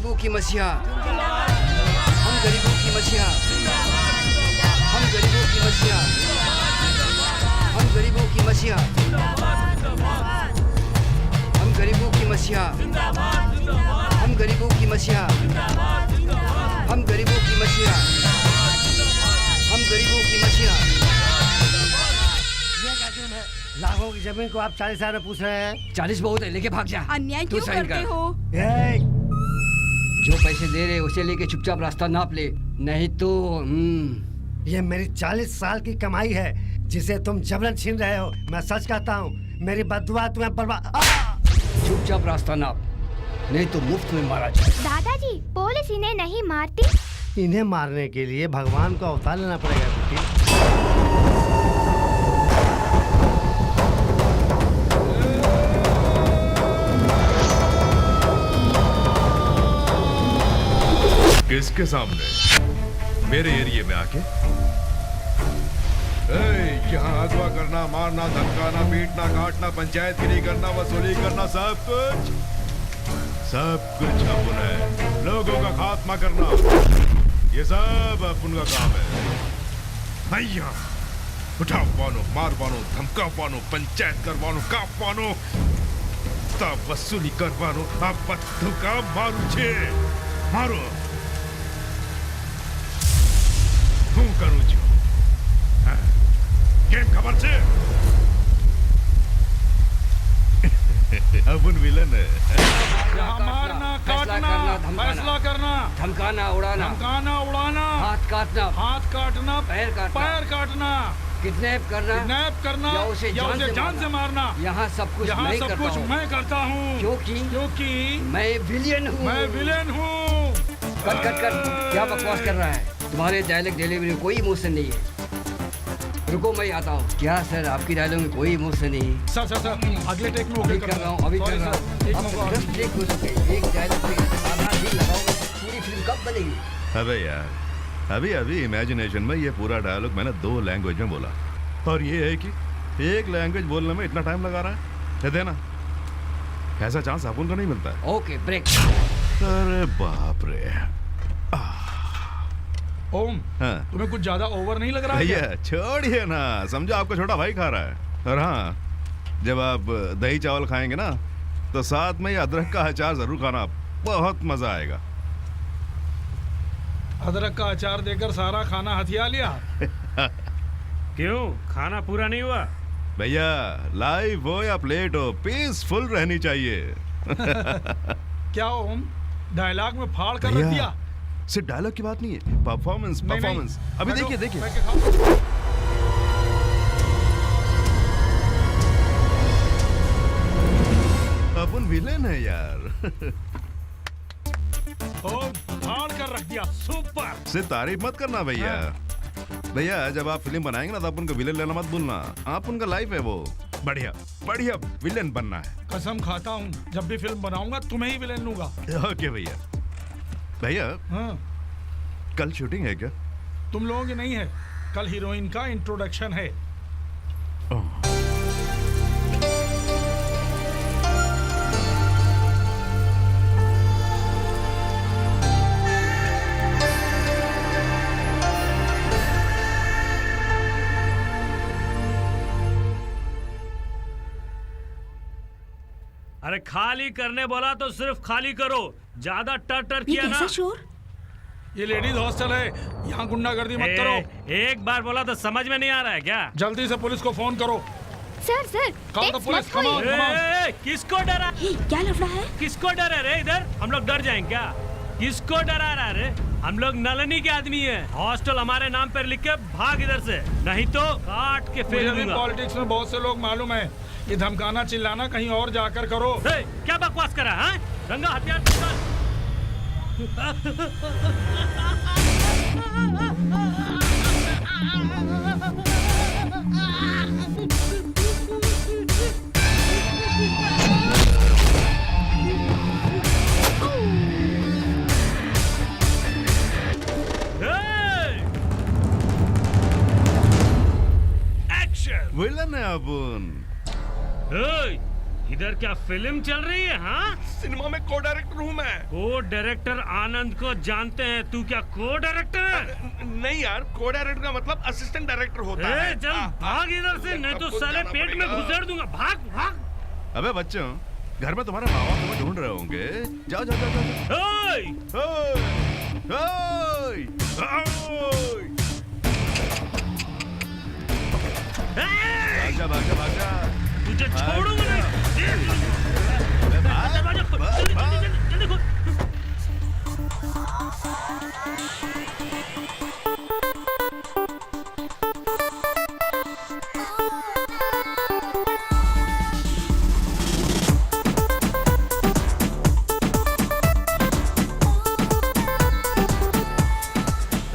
गरीबों की मसीहा, हम गरीबों की मसीहा, हम गरीबों की मसीहा, हम गरीबों की मसीहा, हम गरीबों की मसीहा, हम गरीबों की मसीहा, हम गरीबों की मसीहा, हम गरीबों की मसीहा। ये क्या जुर्म है? लाखों की जमीन को आप 40,000 में पूछ रहे हैं? 40 बहुत है, लेके भाग जा। अन्याय तू क्यों साइन करते कर। हो? जो पैसे दे रहे उसे लेके चुपचाप रास्ता नाप ले, नहीं तो ये मेरी 40 साल की कमाई है जिसे तुम जबरन छीन रहे हो। मैं सच कहता हूँ, मेरी बद्दुआ तुम्हें बर्बाद। चुपचाप रास्ता नाप, नहीं तो मुफ्त में मारा जाए। दादाजी, पुलिस इन्हें नहीं मारती। इन्हें मारने के लिए भगवान को अवतार लेना पड़ेगा बेटी। किसके सामने? मेरे एरिया में आके? यहाँ अगवा करना, मारना, धमकाना, पीटना, काटना, पंचायतगिरी करना, वसूली करना, सब कुछ अपन है। लोगों का खात्मा करना, ये सब अपन का काम है। भैया उठाओ पानो, मार पानो, धमका पानो, पंचायत करवानो, काप पानो, तब वसूली करवानो, आप बच्चों का मारू छे, मारो। હું કરું છું કેમ ખબર છે? अपन विलन है। मारना, काटना, फैसला करना, धमकाना, उड़ाना, हाथ काटना, पैर काटना, किडनैप करना, या उसे जान से मारना। यहाँ सब कुछ मैं करता हूँ क्योंकि मैं विलेन हूँ। कट क्या बकवास कर रहा है? तुम्हारे डायलॉग डिलीवरी में कोई इमोशन नहीं है। रुको मैं आता हूँ। क्या सर, आपकी डायलॉग में कोई इमोशन नहीं है? सर अगले टेक में ओके कर रहा हूँ, अभी कर रहा हूँ। जस्ट टेक हो सके, एक डायलॉग पे आधा दिन लगाओगे, पूरी फिल्म कब बनेगी? अबे यार, अभी इमेजिनेशन में ये पूरा डायलॉग मैंने 2 लैंग्वेज में बोला, और ये है कि एक लैंग्वेज बोलने में इतना टाइम लगा रहा है। देना ऐसा चांस अपन को नहीं मिलता है। Okay break. अरे बाप रे। ओम, हाँ। तुम्हें कुछ ज्यादा ओवर नहीं लग रहा है? भैया छोड़िए ना, समझो आपका छोटा भाई खा रहा है। और हाँ, जब आप दही चावल खाएंगे ना तो साथ में ये अदरक का अचार जरूर खाना, बहुत मजा आएगा। अदरक का अचार देकर सारा खाना हथिया लिया। क्यों, खाना पूरा नहीं हुआ? भैया लाइव हो या प्लेट हो, पीसफुल रहनी चाहिए। क्या ओम, डायलॉग में फाड़ कर रख दिया? सिर्फ डायलॉग की बात नहीं है, परफॉर्मेंस। अभी देखिए अपन विलेन है यार। ओम, फाड़ कर रख दिया, सुपर। सिर्फ तारीफ मत करना भैया। भैया जब आप फिल्म बनाएंगे ना तो अपन को विलेन लेना मत भूलना। आप उनका लाइफ है वो, बढ़िया विलेन बनना है। कसम खाता हूँ, जब भी फिल्म बनाऊंगा तुम्हें ही विलेन लूंगा। ओके भैया। हाँ, कल शूटिंग है क्या? तुम लोगों की नहीं है, कल हीरोइन का इंट्रोडक्शन है। अरे खाली करने बोला तो सिर्फ खाली करो, ज्यादा टर किया ना। शोर? ये लेडीज हॉस्टल है, यहाँ गुंडागर्दी मत करो। एक बार बोला तो समझ में नहीं आ रहा है क्या? जल्दी से पुलिस को फोन करो। Sir call the police, come on. किसको डरा? क्या लफड़ा है? किसको डरा रे? इधर हम लोग डर जाएंगे क्या? किसको डरा रहा रे? हम लोग नलनी के आदमी हैं। हॉस्टल हमारे नाम पर लिख के भाग इधर से, नहीं तो काट के फेंक दूंगा। पॉलिटिक्स में बहुत से लोग मालूम है, ये धमकाना चिल्लाना कहीं और जाकर करो। क्या बकवास करा है? रंगा हथियार विलन है अपन। इधर क्या फिल्म चल रही है? हाँ, सिनेमा में को डायरेक्टर हूँ मैं। को डायरेक्टर आनंद को जानते हैं, तू क्या को डायरेक्टर है? नहीं यार, को डायरेक्टर का मतलब असिस्टेंट डायरेक्टर होता है। चल भाग इधर से, नहीं तो साले पेट में घुसेड़ दूंगा। भाग भाग। अबे बच्चों, घर में तुम्हारे माँ बाप तुम्हें ढूंढ रहे होंगे। जाओ जाओ जाओ जाओ। ओए! ओए! ओए! भाग जा भाग जा भाग जा। तुझे छोड़ूंगा नहीं। दरवाजा खोल, जल्दी जल्दी जल्दी जल्दी खोल।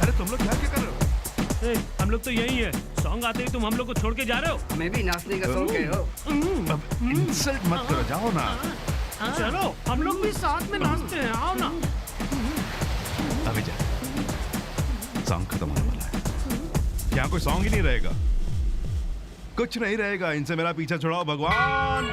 अरे तुम लोग क्या क्या कर रहे हो? ए, हम लोग तो यही है। सॉन्ग आते ही तुम हम लोग को छोड़ के जा रहे हो? हमें भी नाचने का शौक है हो। अब इंसल्ट मत करो, जाओ ना। चलो हम लोग भी साथ में नाचते हैं, आओ ना। अभी जा, सॉन्ग खत्म होने वाला है। यहाँ कोई सॉन्ग ही नहीं रहेगा, कुछ नहीं रहेगा। इनसे मेरा पीछा छुड़ाओ भगवान।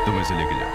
तुम इसे लेके जाओ।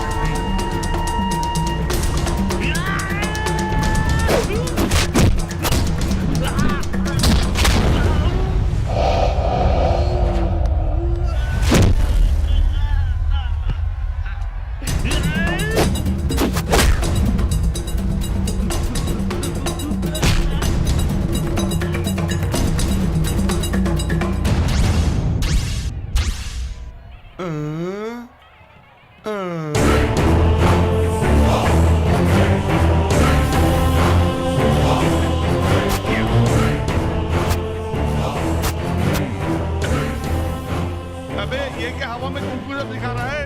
अबे ये क्या हवा में कुरकुरे दिखा रहा है?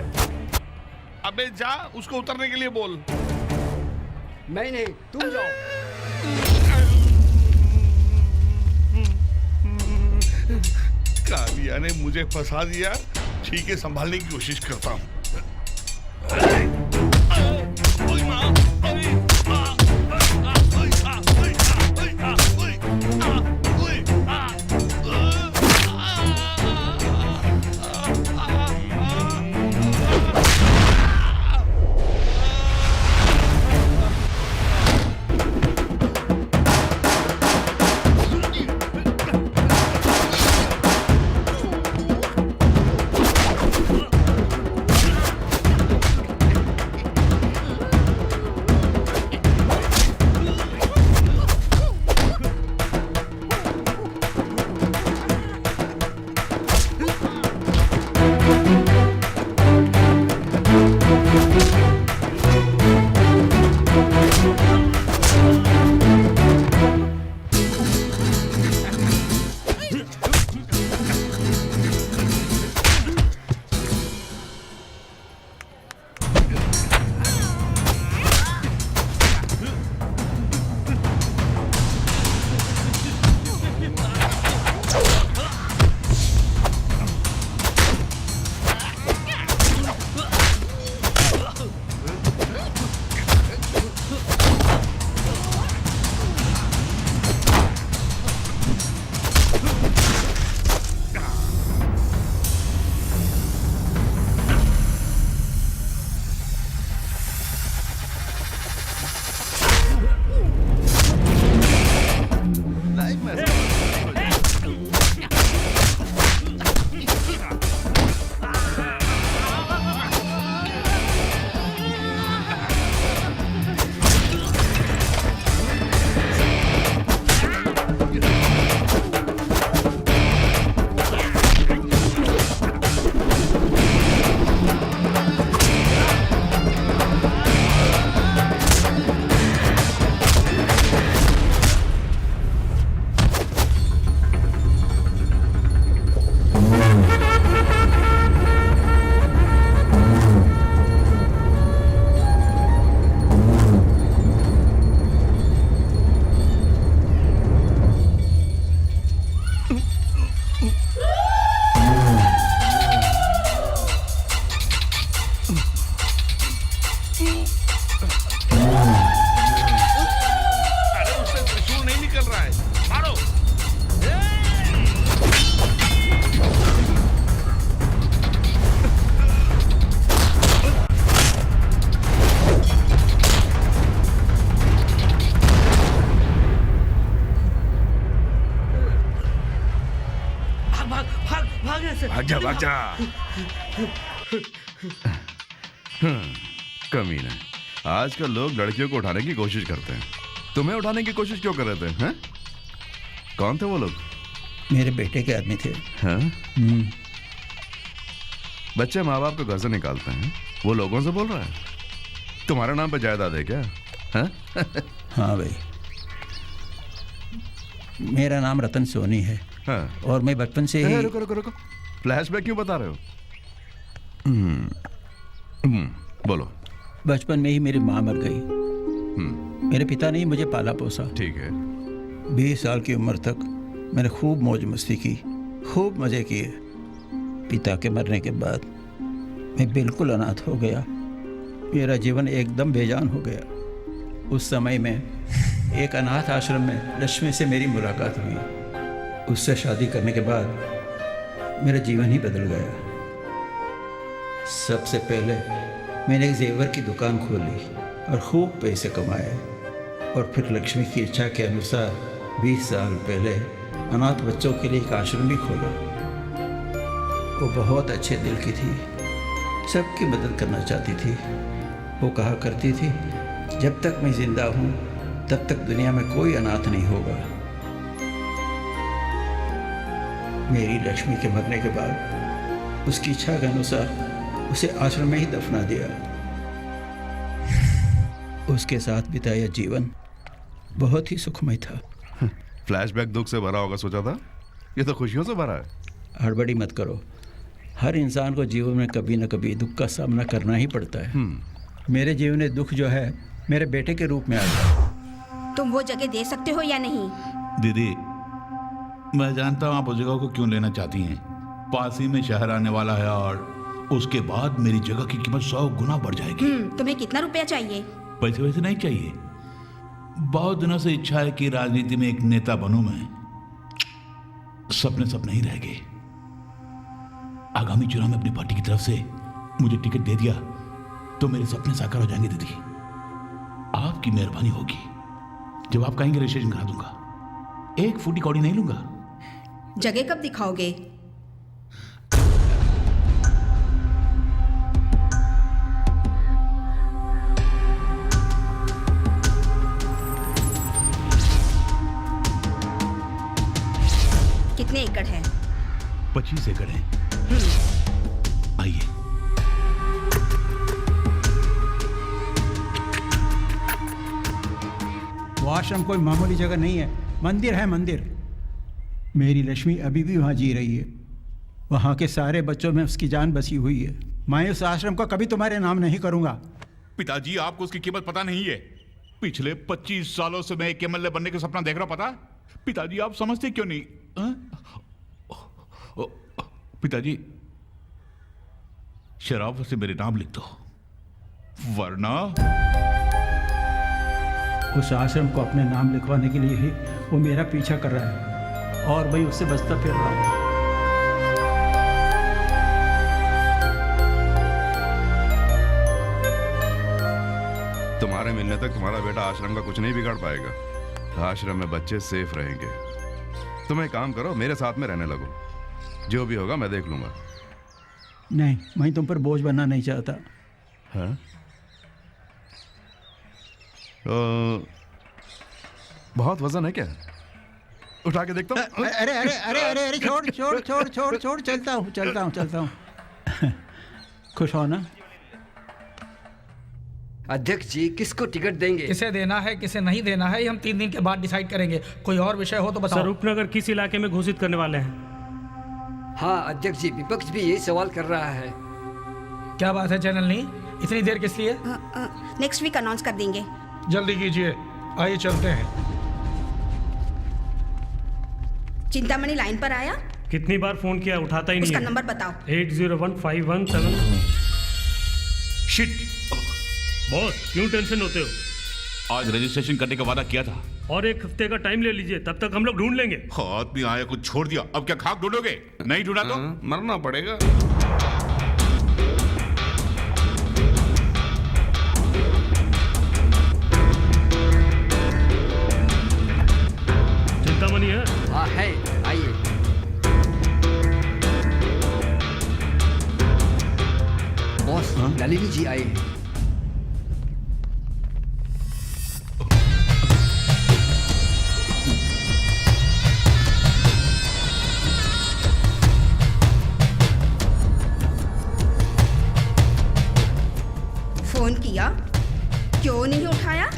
अबे जा, उसको उतरने के लिए बोल। मैं नहीं, तुम जाओ। कालिया ने मुझे फंसा दिया। ठीक है, संभालने की कोशिश करता हूँ। भाग जा। कमीना, आजकल लोग लड़कियों को उठाने की कोशिश करते हैं। तुम्हें उठाने की कोशिश क्यों कर रहे थे? हैं? कौन थे वो लोग? मेरे बेटे के आदमी थे। हाँ? बच्चे माँ बाप को घर से निकालते हैं, वो लोगों से बोल रहा है तुम्हारे नाम पे जायदाद है क्या? हाँ? हाँ भाई, मेरा नाम रतन सोनी है। हाँ? और मैं बचपन से ही रुको रुको रुको, फ्लैशबैक क्यों बता रहे हो? बोलो। बचपन में ही मेरी माँ मर गई। मेरे पिता ने ही मुझे पाला पोसा। ठीक है। 20 साल की उम्र तक मैंने खूब मौज मस्ती की, खूब मज़े किए। पिता के मरने के बाद मैं बिल्कुल अनाथ हो गया। मेरा जीवन एकदम बेजान हो गया। उस समय में एक अनाथ आश्रम में लक्ष्मी से मेरी मुलाकात हुई। उससे शादी करने के बाद मेरा जीवन ही बदल गया। सबसे पहले मैंने एक जेवर की दुकान खोली और खूब पैसे कमाए, और फिर लक्ष्मी की इच्छा के अनुसार 20 साल पहले अनाथ बच्चों के लिए एक आश्रम भी खोला। वो बहुत अच्छे दिल की थी, सबकी मदद करना चाहती थी। वो कहा करती थी, जब तक मैं जिंदा हूँ तब तक दुनिया में कोई अनाथ नहीं होगा। मेरी लक्ष्मी के मरने के बाद उसकी इच्छा के अनुसार उसे आश्रम में ही दफना दिया। उसके साथ बिताया जीवन बहुत ही सुखमय था। फ्लैशबैक दुख से भरा होगा सोचा था, ये तो खुशियों से भरा है। हड़बड़ी मत करो, हर इंसान को जीवन में कभी न कभी दुख का सामना करना ही पड़ता है। मेरे जीवन में दुख जो है मेरे बेटे के रूप में आया। तुम वो जगह दे सकते हो या नहीं? दीदी, मैं जानता हूँ आप उस जगह को क्यों लेना चाहती हैं। पास ही में शहर आने वाला है और उसके बाद मेरी जगह की कीमत 100 गुना बढ़ जाएगी। तुम्हें कितना रुपया चाहिए? पैसे वैसे नहीं चाहिए, बहुत दिनों से इच्छा है कि राजनीति में एक नेता बनूं मैं। सपने ही रह गए। आगामी चुनाव में अपनी पार्टी की तरफ से मुझे टिकट दे दिया तो मेरे सपने साकार हो जाएंगे। दीदी, आपकी मेहरबानी होगी। जब आप कहेंगे रजिस्ट्रेशन करा दूंगा, 1 फूटी कौड़ी नहीं लूंगा। जगह कब दिखाओगे? कितने एकड़ है? 25 एकड़ है। आइए। वो आश्रम कोई मामूली जगह नहीं है, मंदिर है मंदिर। मेरी लक्ष्मी अभी भी वहाँ जी रही है। वहाँ के सारे बच्चों में उसकी जान बसी हुई है। मैं उस आश्रम को कभी तुम्हारे नाम नहीं करूँगा। पिताजी, आपको उसकी कीमत पता नहीं है। पिछले 25 सालों से मैं एक एमएलए बनने का सपना देख रहा हूं, पता? पिताजी, आप समझते क्यों नहीं? पिताजी, शराब से मेरे नाम लिख दो, वरना उस आश्रम को अपने नाम लिखवाने के लिए ही वो मेरा पीछा कर रहा है और मैं उससे बचता फिर रहा हूँ। तुम्हारे मिलने तक तुम्हारा बेटा आश्रम का कुछ नहीं बिगाड़ पाएगा। आश्रम में बच्चे सेफ रहेंगे। तुम एक काम करो, मेरे साथ में रहने लगो। जो भी होगा मैं देख लूंगा। नहीं, मैं तुम पर बोझ बनना नहीं चाहता। हाँ? बहुत वजन है क्या? उठा के देखता हूँ। अरे अरे अरे अरे अरे छोड़ छोड़ छोड़ छोड़ छोड़, चलता हूँ। खुश हो ना? अध्यक्ष जी, किसको टिकट देंगे? किसे देना है किसे नहीं देना है, ये हम 3 दिन के बाद डिसाइड करेंगे। कोई और विषय हो तो बताओ। सर, रूपनगर किस इलाके में घोषित करने वाले हैं? हाँ अध्यक्ष जी, विपक्ष भी यही सवाल कर रहा है। क्या बात है चैनल, इतनी देर किस लिए? नेक्स्ट वीक अनाउंस कर देंगे। जल्दी कीजिए, आइए चलते हैं। चिंतामणि लाइन पर आया? कितनी बार फोन किया, उठाता ही नहीं उसका है। नंबर बताओ। 801517। शिट बॉस, क्यों टेंशन होते हो? आज रजिस्ट्रेशन करने का वादा किया था और 1 हफ्ते का टाइम ले लीजिए, तब तक हम लोग ढूंढ लेंगे। आदमी आया कुछ छोड़ दिया, अब क्या खाक ढूंढोगे? नहीं ढूंढा तो मरना पड़ेगा। चिंतामणि है? हाँ है, आइए। आई है। फोन किया, क्यों नहीं उठाया?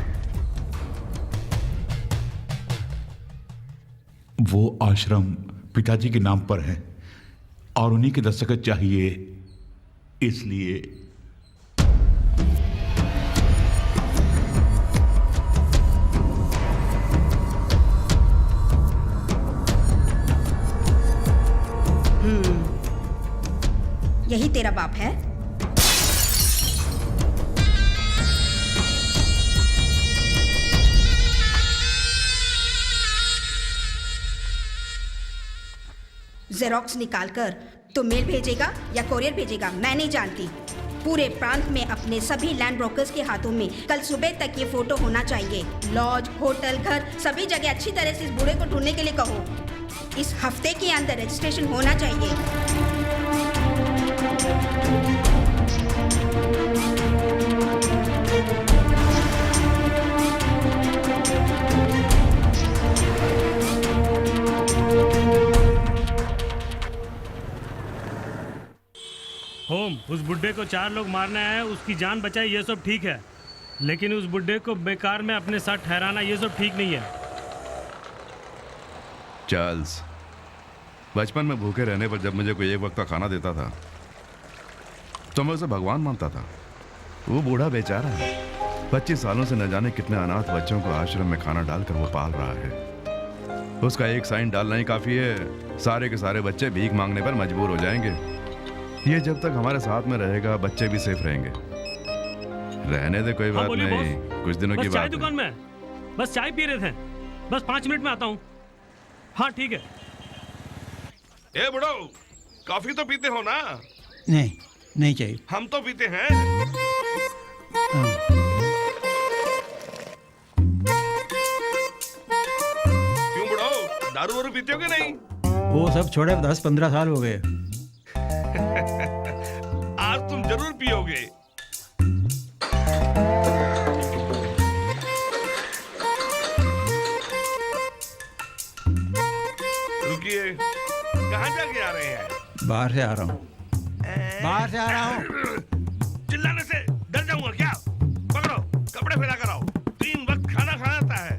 वो आश्रम पिताजी के नाम पर है और उन्हीं के दस्तखत चाहिए, इसलिए। यही तेरा बाप है? जेरोक्स निकालकर तो मेल भेजेगा या कोरियर भेजेगा, मैं नहीं जानती। पूरे प्रांत में अपने सभी लैंड ब्रोकर्स के हाथों में कल सुबह तक ये फोटो होना चाहिए। लॉज, होटल, घर, सभी जगह अच्छी तरह से इस बूढ़े को ढूंढने के लिए कहो। इस हफ्ते के अंदर रजिस्ट्रेशन होना चाहिए। होम, उस बुड्ढे को 4 लोग मारना है, उसकी जान बचाए, ये सब ठीक है, लेकिन उस बुड्ढे को बेकार में अपने साथ ठहराना ये सब ठीक नहीं है। चार्ल्स, बचपन में भूखे रहने पर जब मुझे कोई एक वक्त का खाना देता था तो मैं उसे भगवान मानता था। वो बूढ़ा बेचारा 25 सालों से न जाने कितने अनाथ बच्चों को आश्रम में खाना डालकर वो पाल रहा है। उसका एक साइन डालना ही काफी है, सारे के सारे बच्चे भीख मांगने पर मजबूर हो जाएंगे। ये जब तक हमारे साथ में रहेगा बच्चे भी सेफ रहेंगे। रहने दे, कोई बात नहीं, कुछ दिनों की बात है। चाय दुकान में बस चाय पी रहे थे, बस 5 मिनट में आता हूँ। हाँ ठीक है। ए बुढ़ो, कॉफी तो पीते हो ना? नहीं, नहीं चाहिए। हम तो पीते हैं। क्यों बुढ़ो, दारू वारू पीते हो कि नहीं? वो सब छोड़े 10-15 साल हो गए। आज तुम जरूर पियोगे। रुकिए, कहाँ जाके आ रहे हैं? बाहर से आ रहा हूँ। बाहर से आ रहा हूँ। चिल्लाने से डर जाऊंगा क्या? पकड़ो, कपड़े फैला कर आओ। 3 वक्त खाना खाना आता है।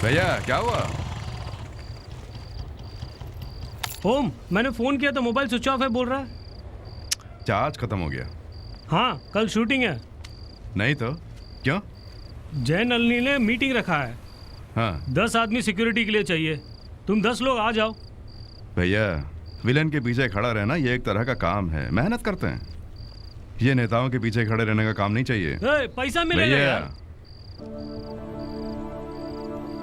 भैया क्या हुआ? ओम, मैंने फोन किया तो मोबाइल स्विच ऑफ है बोल रहा है। चार्ज खत्म हो गया। हाँ, कल शूटिंग है। नहीं तो क्यों? जय नलनी ने मीटिंग रखा है। हाँ, 10 आदमी सिक्योरिटी के लिए चाहिए, तुम 10 लोग आ जाओ। भैया विलन के पीछे खड़ा रहना ये एक तरह का काम है, मेहनत करते हैं। ये नेताओं के पीछे खड़े रहने का काम नहीं चाहिए। पैसा मिलेगा यार।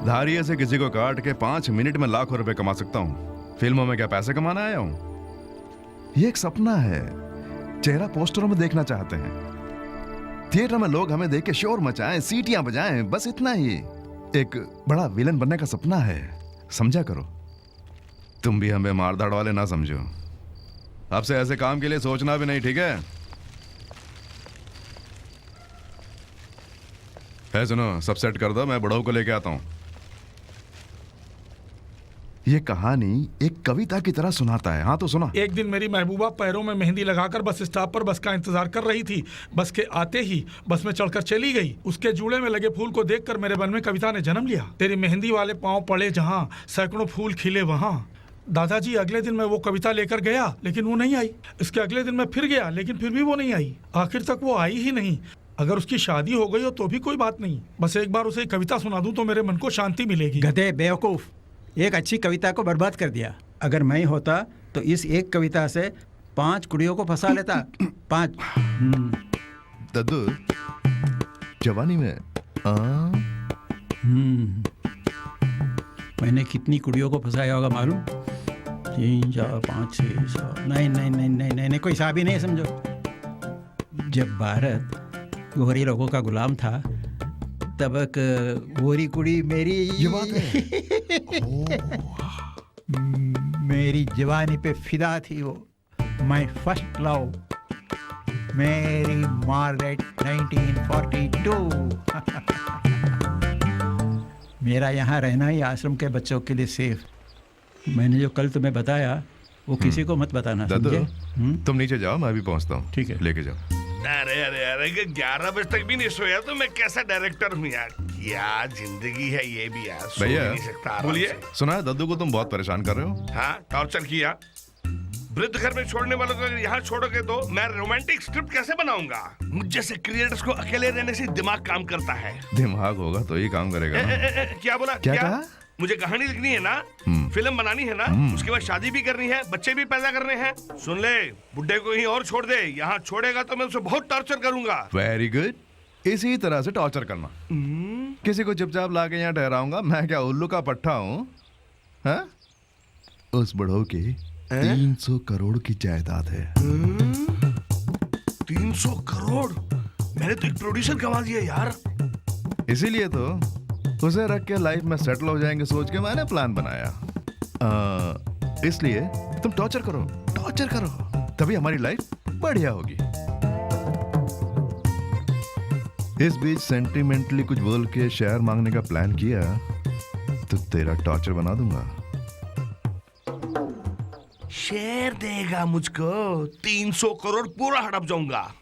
धारिये से किसी को काट के 5 मिनट में लाखों रुपए कमा सकता हूँ। फिल्मों में क्या पैसे कमाना आया हूँ? ये एक सपना है, चेहरा पोस्टरों में देखना चाहते हैं। थिएटर में लोग हमें देख के शोर मचाएं, सीटियां बजाएं, बस इतना ही। एक बड़ा विलन बनने का सपना है, समझा करो। तुम भी हमें मारधाड़ वाले ना समझो। अब से ऐसे काम के लिए सोचना भी नहीं, ठीक है? सुनो, सब सेट कर दो, मैं बुढ़ऊ को लेके आता हूँ। ये कहानी एक कविता की तरह सुनाता है। हाँ तो सुना। एक दिन मेरी महबूबा पैरों में मेहंदी लगाकर बस स्टॉप पर बस का इंतजार कर रही थी। बस के आते ही बस में चढ़कर चली गई। उसके जूड़े में लगे फूल को देखकर मेरे मन में कविता ने जन्म लिया। तेरी मेहंदी वाले पांव पड़े जहाँ, सैकड़ों फूल खिले वहाँ। दादाजी, अगले दिन मैं वो कविता लेकर गया लेकिन वो नहीं आई। इसके अगले दिन मैं फिर गया लेकिन फिर भी वो नहीं आई। आखिर तक वो आई ही नहीं। अगर उसकी शादी हो गई हो तो भी कोई बात नहीं, बस एक बार उसे कविता सुना दूं तो मेरे मन को शांति मिलेगी। गधे, बेवकूफ, एक अच्छी कविता को बर्बाद कर दिया। अगर मैं होता तो इस एक कविता से 5 कुड़ियों को फंसा लेता। 5। दद्दू, जवानी में मैंने कितनी कुड़ियों को फंसाया होगा मालूम? 3, 4, 5, 6, 7। नहीं, कोई हिसाब ही नहीं समझो। जब भारत गोरी लोगों का गुलाम था तबक गोरी कुड़ी मेरी ये बात है। मेरी जवानी पे फिदा थी वो, माय फर्स्ट लव, मेरी मार्गरेट 1942। मेरा यहाँ रहना ही आश्रम के बच्चों के लिए सेफ। मैंने जो कल तुम्हें बताया वो किसी को मत बताना, दादू समझे? तुम नीचे जाओ, मैं अभी पहुंचता हूँ। ठीक है। लेके जाओ। अरे अरे अरे 11 बजे तक भी नहीं सोया तो मैं कैसा डायरेक्टर हूँ यार। क्या जिंदगी है ये भी यार, सो भैया, भी नहीं सकता आराम बोलिए। से। सुना है दद्दू को तुम बहुत परेशान कर रहे हो। हाँ, टॉर्चर किया। वृद्ध घर में छोड़ने वालों को यहाँ छोड़ोगे तो मैं रोमांटिक स्क्रिप्ट कैसे बनाऊंगा? मुझ जैसे क्रिएटर्स को अकेले रहने से दिमाग काम करता है। दिमाग होगा तो ही काम करेगा ना। क्या बोला? क्या कहा? मुझे कहानी लिखनी है ना, फिल्म बनानी है ना, उसके बाद शादी भी करनी है, बच्चे भी पैदा करने हैं। सुन ले, बुड्ढे को यहीं और छोड़ दे। यहाँ छोड़ेगा तो मैं उसे बहुत टॉर्चर करूंगा। Very good. इसी तरह से टॉर्चर करना। किसी को चुपचाप लाके यहाँ ठहराऊंगा। मैं क्या उल्लू का पट्टा हूँ? उस बुढ़ो की 300 करोड़ की जायदाद है। 300 करोड़? मैंने तो एक प्रोड्यूसर कमा दिया यार। इसीलिए तो उसे रख के लाइफ में सेटल हो जाएंगे सोच के मैंने प्लान बनाया। इसलिए तुम टॉर्चर करो, तभी हमारी लाइफ बढ़िया होगी। इस बीच सेंटिमेंटली कुछ बोल के शेयर मांगने का प्लान किया तो तेरा टॉर्चर बना दूंगा। शेयर देगा मुझको? 300 करोड़ पूरा हड़प जाऊंगा।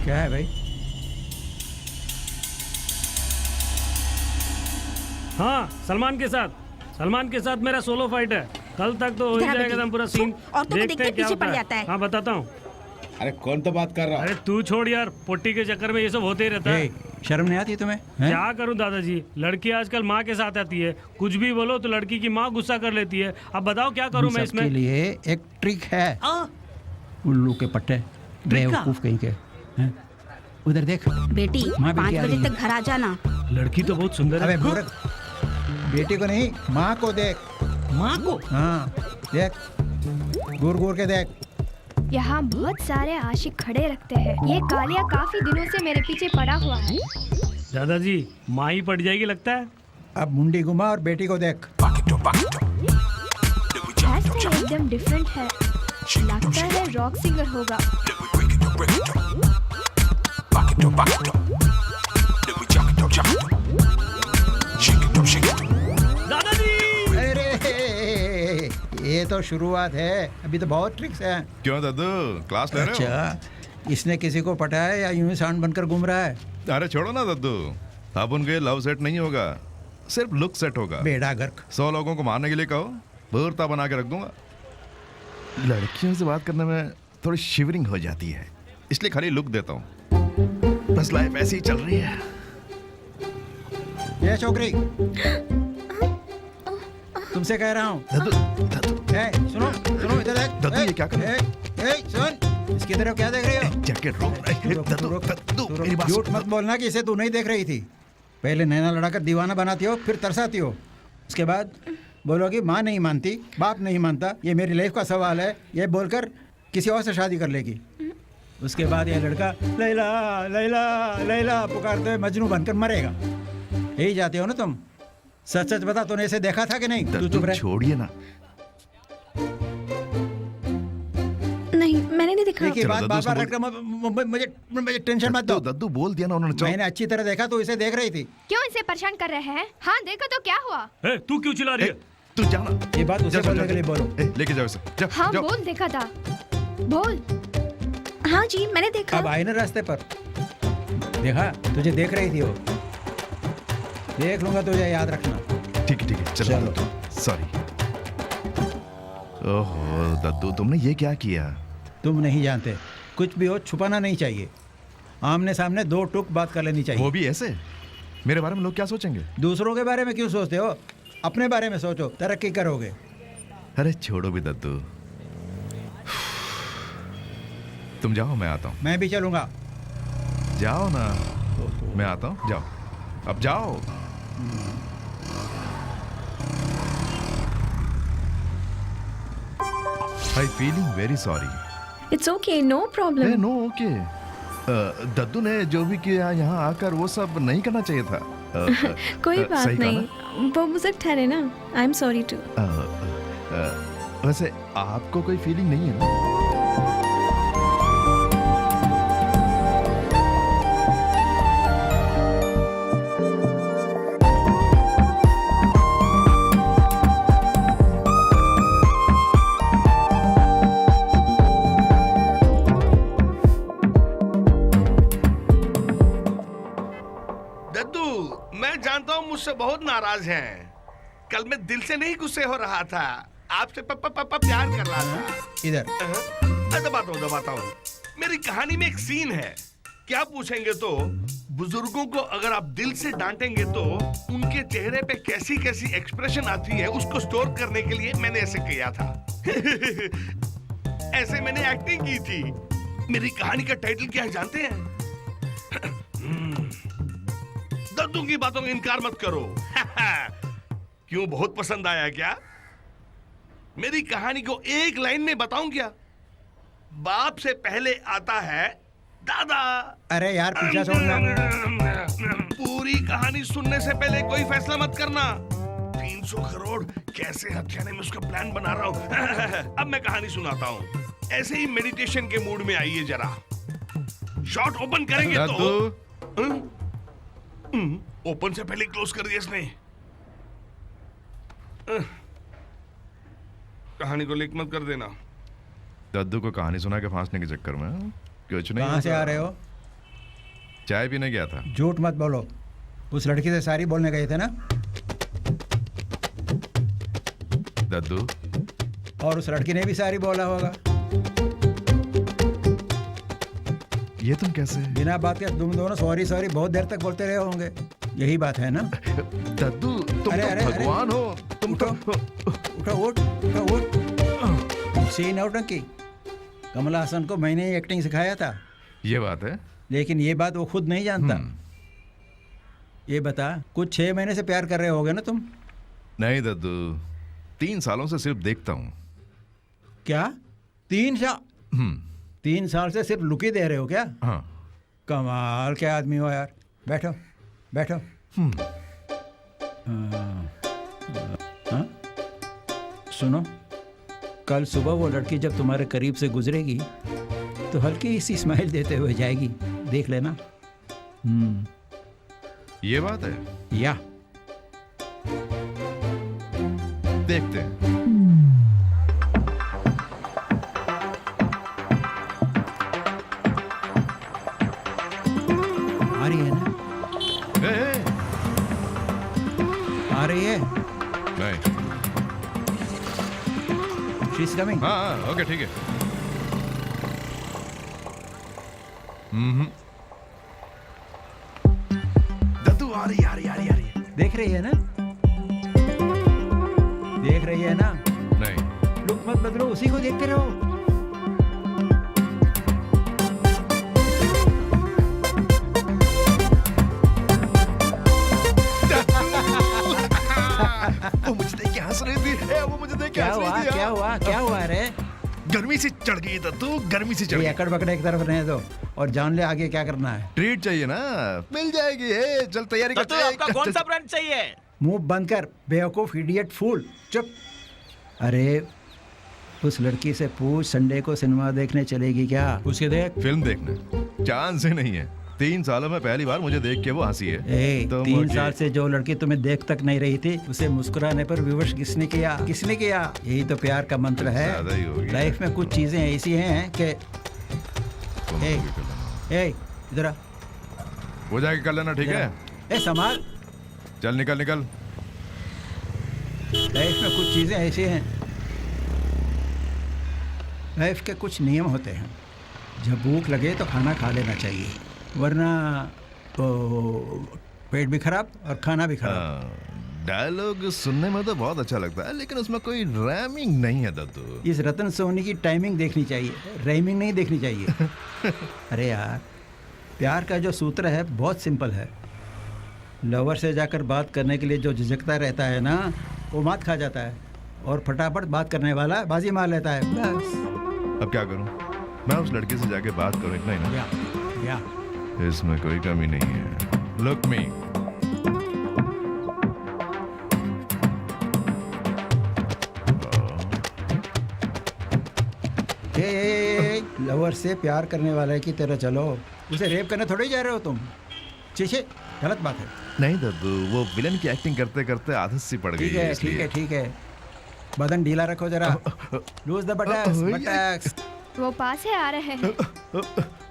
क्या है भाई? हाँ, सलमान के साथ मेरा सोलो फाइट है। कल तक तो हो ही जाएगा एकदम पूरा सीन। देखते हैं क्या होता है। हाँ, बताता हूँ। अरे कौन तो बात कर रहा है? अरे तू छोड़ यार, पोटी के चक्कर में ये सब होते ही रहता है। शर्म नहीं आती तुम्हें? क्या करूं दादाजी, लड़की आजकल माँ के साथ आती है, कुछ भी बोलो तो लड़की की माँ गुस्सा कर लेती है। अब बताओ क्या करूं मैं इसमें? के लिए एक ट्रिक है। उल्लू के पट्टे, बेवकूफ कहीं के। उधर देख बेटी, 5 बजे तक घर आ जाना। लड़की तो बहुत सुंदर है। अबे बेटी को नहीं, माँ को देख। माँ को? हाँ देख, घूर घूर के देख। यहाँ बहुत सारे आशिक खड़े रखते हैं। ये कालिया काफी दिनों से मेरे पीछे पड़ा हुआ है। दादाजी, माँ ही पड़ जाएगी लगता है। अब मुंडी घुमा और बेटी को देख। हेयर एकदम डिफरेंट है, लगता है रॉक सिंगर होगा। दादाजी! अरे ये तो शुरुआत है, अभी तो बहुत ट्रिक्स हैं। क्यों दादू, क्लास ले रहे हो? अच्छा, इसने किसी को पटाया या यूं ही सांड बनकर घूम रहा है? अरे छोड़ो ना दादू, अब उनके लव सेट नहीं होगा, सिर्फ लुक सेट होगा। बेड़ा गर्क। 100 लोगों को मारने के लिए कहो, भूरता बना के रख दूंगा। लड़कियों से बात करने में थोड़ी शिवरिंग हो जाती है, इसलिए खाली लुक देता हूँ। बस लाइफ ऐसी ही चल रही है। ये छोकरी, तुमसे कह रहा हूँ। सुनो सुनो, इधर देख। दादू ये क्या कर रहे हो? सुन, इसकी तरफ क्या देख रही हो? जैकेट रोक। मेरी बात झूठ मत बोलना कि इसे तू नहीं देख रही थी। पहले नैना लड़ाकर दीवाना बनाती हो, फिर तरसाती हो, उसके बाद बोलोगी माँ नहीं मानती, बाप नहीं मानता, ये मेरी लाइफ का सवाल है, ये बोलकर किसी और से शादी कर लेगी। उसके बाद ये लड़का लैला लैला लैला पुकारते हुए मजनू बनकर मरेगा। यही जाते हो ना तुम? सच सच बता, तूने इसे देखा था कि नहीं? तू चुप रह। छोड़िए ना। नहीं, मैंने नहीं देखा। देखिए, बात बार बार रखकर मुझे टेंशन मत दो। दद्दू बोल दिया ना उन्होंने। मैंने अच्छी तरह देखा, तो इसे देख रही थी। क्यों इसे परेशान कर रहे हैं? हाँ देखो तो क्या हुआ? तू क्यों चिल्ला रही है? तू जाना। ये बात उसे बोलने के लिए बोलो। लेके जाओ इसे। जा, हाँ जाओ। बोल, देखा था, बोल। हाँ जी, मैंने देखा। अब आई ना रास्ते पर, देखा तुझे देख रही थी वो। देख लूंगा, तुझे याद रखना। ठीक है चलो। सॉरी। ओहो दद्दू, तुमने ये क्या किया? तुम नहीं जानते, कुछ भी हो छुपाना नहीं चाहिए। आमने सामने दो टुक बात कर लेनी चाहिए। वो भी ऐसे? मेरे बारे में लोग क्या सोचेंगे? दूसरों के बारे में क्यों सोचते हो? अपने बारे में सोचो, तरक्की करोगे। अरे छोड़ो भी दद्दू, तुम जाओ, मैं आता हूँ। मैं भी चलूंगा। जाओ ना, मैं आता हूँ, जाओ, अब जाओ। I feeling very sorry. It's okay, no problem. No okay. दद्दू ने जो भी किया यहाँ आकर वो सब नहीं करना चाहिए था। कोई बात सही कहा नहीं, वो बुजुर्ग ठहरे ना। I am sorry too. वैसे आपको कोई फीलिंग नहीं है ना? मैं जानता हूँ मुझसे बहुत नाराज हैं। कल मैं दिल से नहीं गुस्से हो रहा था, आपसे प्यार कर रहा था। इधर दबाता हूँ। मेरी कहानी में एक सीन है, क्या पूछेंगे तो बुजुर्गों को अगर आप दिल से डांटेंगे तो उनके चेहरे पे कैसी कैसी एक्सप्रेशन आती है, उसको स्टोर करने के लिए मैंने ऐसे किया था। ऐसे मैंने एक्टिंग की थी। मेरी कहानी का टाइटल क्या है जानते हैं? दद्दू की बातों का इनकार मत करो। क्यों, बहुत पसंद आया क्या? मेरी कहानी को एक लाइन में बताऊं क्या? बाप से पहले आता है दादा। अरे यार पीछा छोड़ना। पूरी कहानी सुनने से पहले कोई फैसला मत करना। 300 करोड़ कैसे हथियाने में उसका प्लान बना रहा हूं। अब मैं कहानी सुनाता हूं। ऐसे ही मेडिटेशन के मूड में आइए जरा। शॉट ओपन करेंगे तो ओपन से पहले क्लोज कर दिया इसने। कहानी को लीक मत कर देना। दद्दू को कहानी सुना के फांसने के चक्कर में कुछ नहीं। कहाँ से आ रहे हो? चाय पीने गया था। झूठ मत बोलो, उस लड़की से सारी बोलने गए थे ना? दद्दू, और उस लड़की ने भी सारी बोला होगा। ये तुम कैसे? बिना बात के तुम दोनों सॉरी सॉरी बहुत देर तक बोलते रहे होंगे, यही बात है ना? दद्दू तुम तो भगवान हो। तुम तो उठ। सी नौटंकी, कमला हसन को मैंने ही एक्टिंग सिखाया था। ये बात है, लेकिन ये बात वो खुद नहीं जानता। ये बता, कुछ 6 महीने से प्यार कर रहे होगे ना तुम? नहीं दद्दू, 3 सालों से सिर्फ देखता हूँ। क्या 3 साल? 3 साल से सिर्फ लुकी दे रहे हो क्या? हाँ। कमाल के आदमी हो यार। बैठो बैठो। हाँ? सुनो, कल सुबह वो लड़की जब तुम्हारे करीब से गुजरेगी तो हल्की सी स्माइल देते हुए जाएगी, देख लेना। ये बात है या देखते हैं। आ रही है ना? आ रही है? नहीं। She's coming. हाँ, ओके ठीक है। दद्दू आ रही है। देख रही है ना? देख रही है ना? नहीं। लुक मत बदलो, उसी को देखते रहो। वो मुझे देख के हंस रही थी। वो मुझे देख के हंस रही थी। क्या हुआ रे? गर्मी से चढ़ गई दद्दू, गर्मी से चढ़ गई। अकड़ बकड़ एक तरफ रहने दो और जान ले आगे क्या करना है। ट्रीट चाहिए ना, मिल जाएगी। चल तैयारी कर। आपका कौन सा ब्रांड चाहिए? मुंह बंद कर बेवकूफ, इडियट, फूल, चुप। अरे उस लड़की से पूछ संडे को सिनेमा देखने चलेगी क्या? उसके देख। फिल्म देखने चांस ही नहीं है। 3 सालों में पहली बार मुझे देख के वो हंसी है। 3 साल से जो लड़की तुम्हें देख तक नहीं रही थी, उसे मुस्कुराने पर विवश किसने किया? यही तो प्यार का मंत्र है। लाइफ में कुछ चीजें ऐसी हैं कि इधर आ। हो जाएगा, कर लेना, ठीक है? संभाल, चल निकल। लाइफ में कुछ चीजें ऐसी हैं, लाइफ के कुछ नियम होते हैं। जब भूख लगे तो खाना खा लेना चाहिए, वरना तो पेट भी खराब और खाना भी खराब। डायलॉग सुनने में तो बहुत अच्छा लगता है, लेकिन उसमें कोई रैमिंग नहीं है दद्दू। इस रतन सोनी की टाइमिंग देखनी चाहिए, रैमिंग नहीं देखनी चाहिए। अरे यार, प्यार का जो सूत्र है बहुत सिंपल है। लवर से जाकर बात करने के लिए जो झिझकता रहता है ना, वो मात खा जाता है, और फटाफट बात करने वाला बाजी मार लेता है। बस। अब क्या करूं? मैं उस लड़के से जाके बात करूं, इतना ही ना? या। इसमें कोई कमी नहीं है। लुक मी, लवर से प्यार करने वाले की तरह चलो, उसे रेप करने थोड़ी जा रहे हो तुम। चीचे, गलत बात है। नहीं दद्दू, वो विलन की एक्टिंग करते करते आदत सी पड़ गई ठीक है, ठीक है, ठीक है। बदन ढीला रखो जरा। Lose the buttocks, buttocks. वो पास है, आ रहे हैं।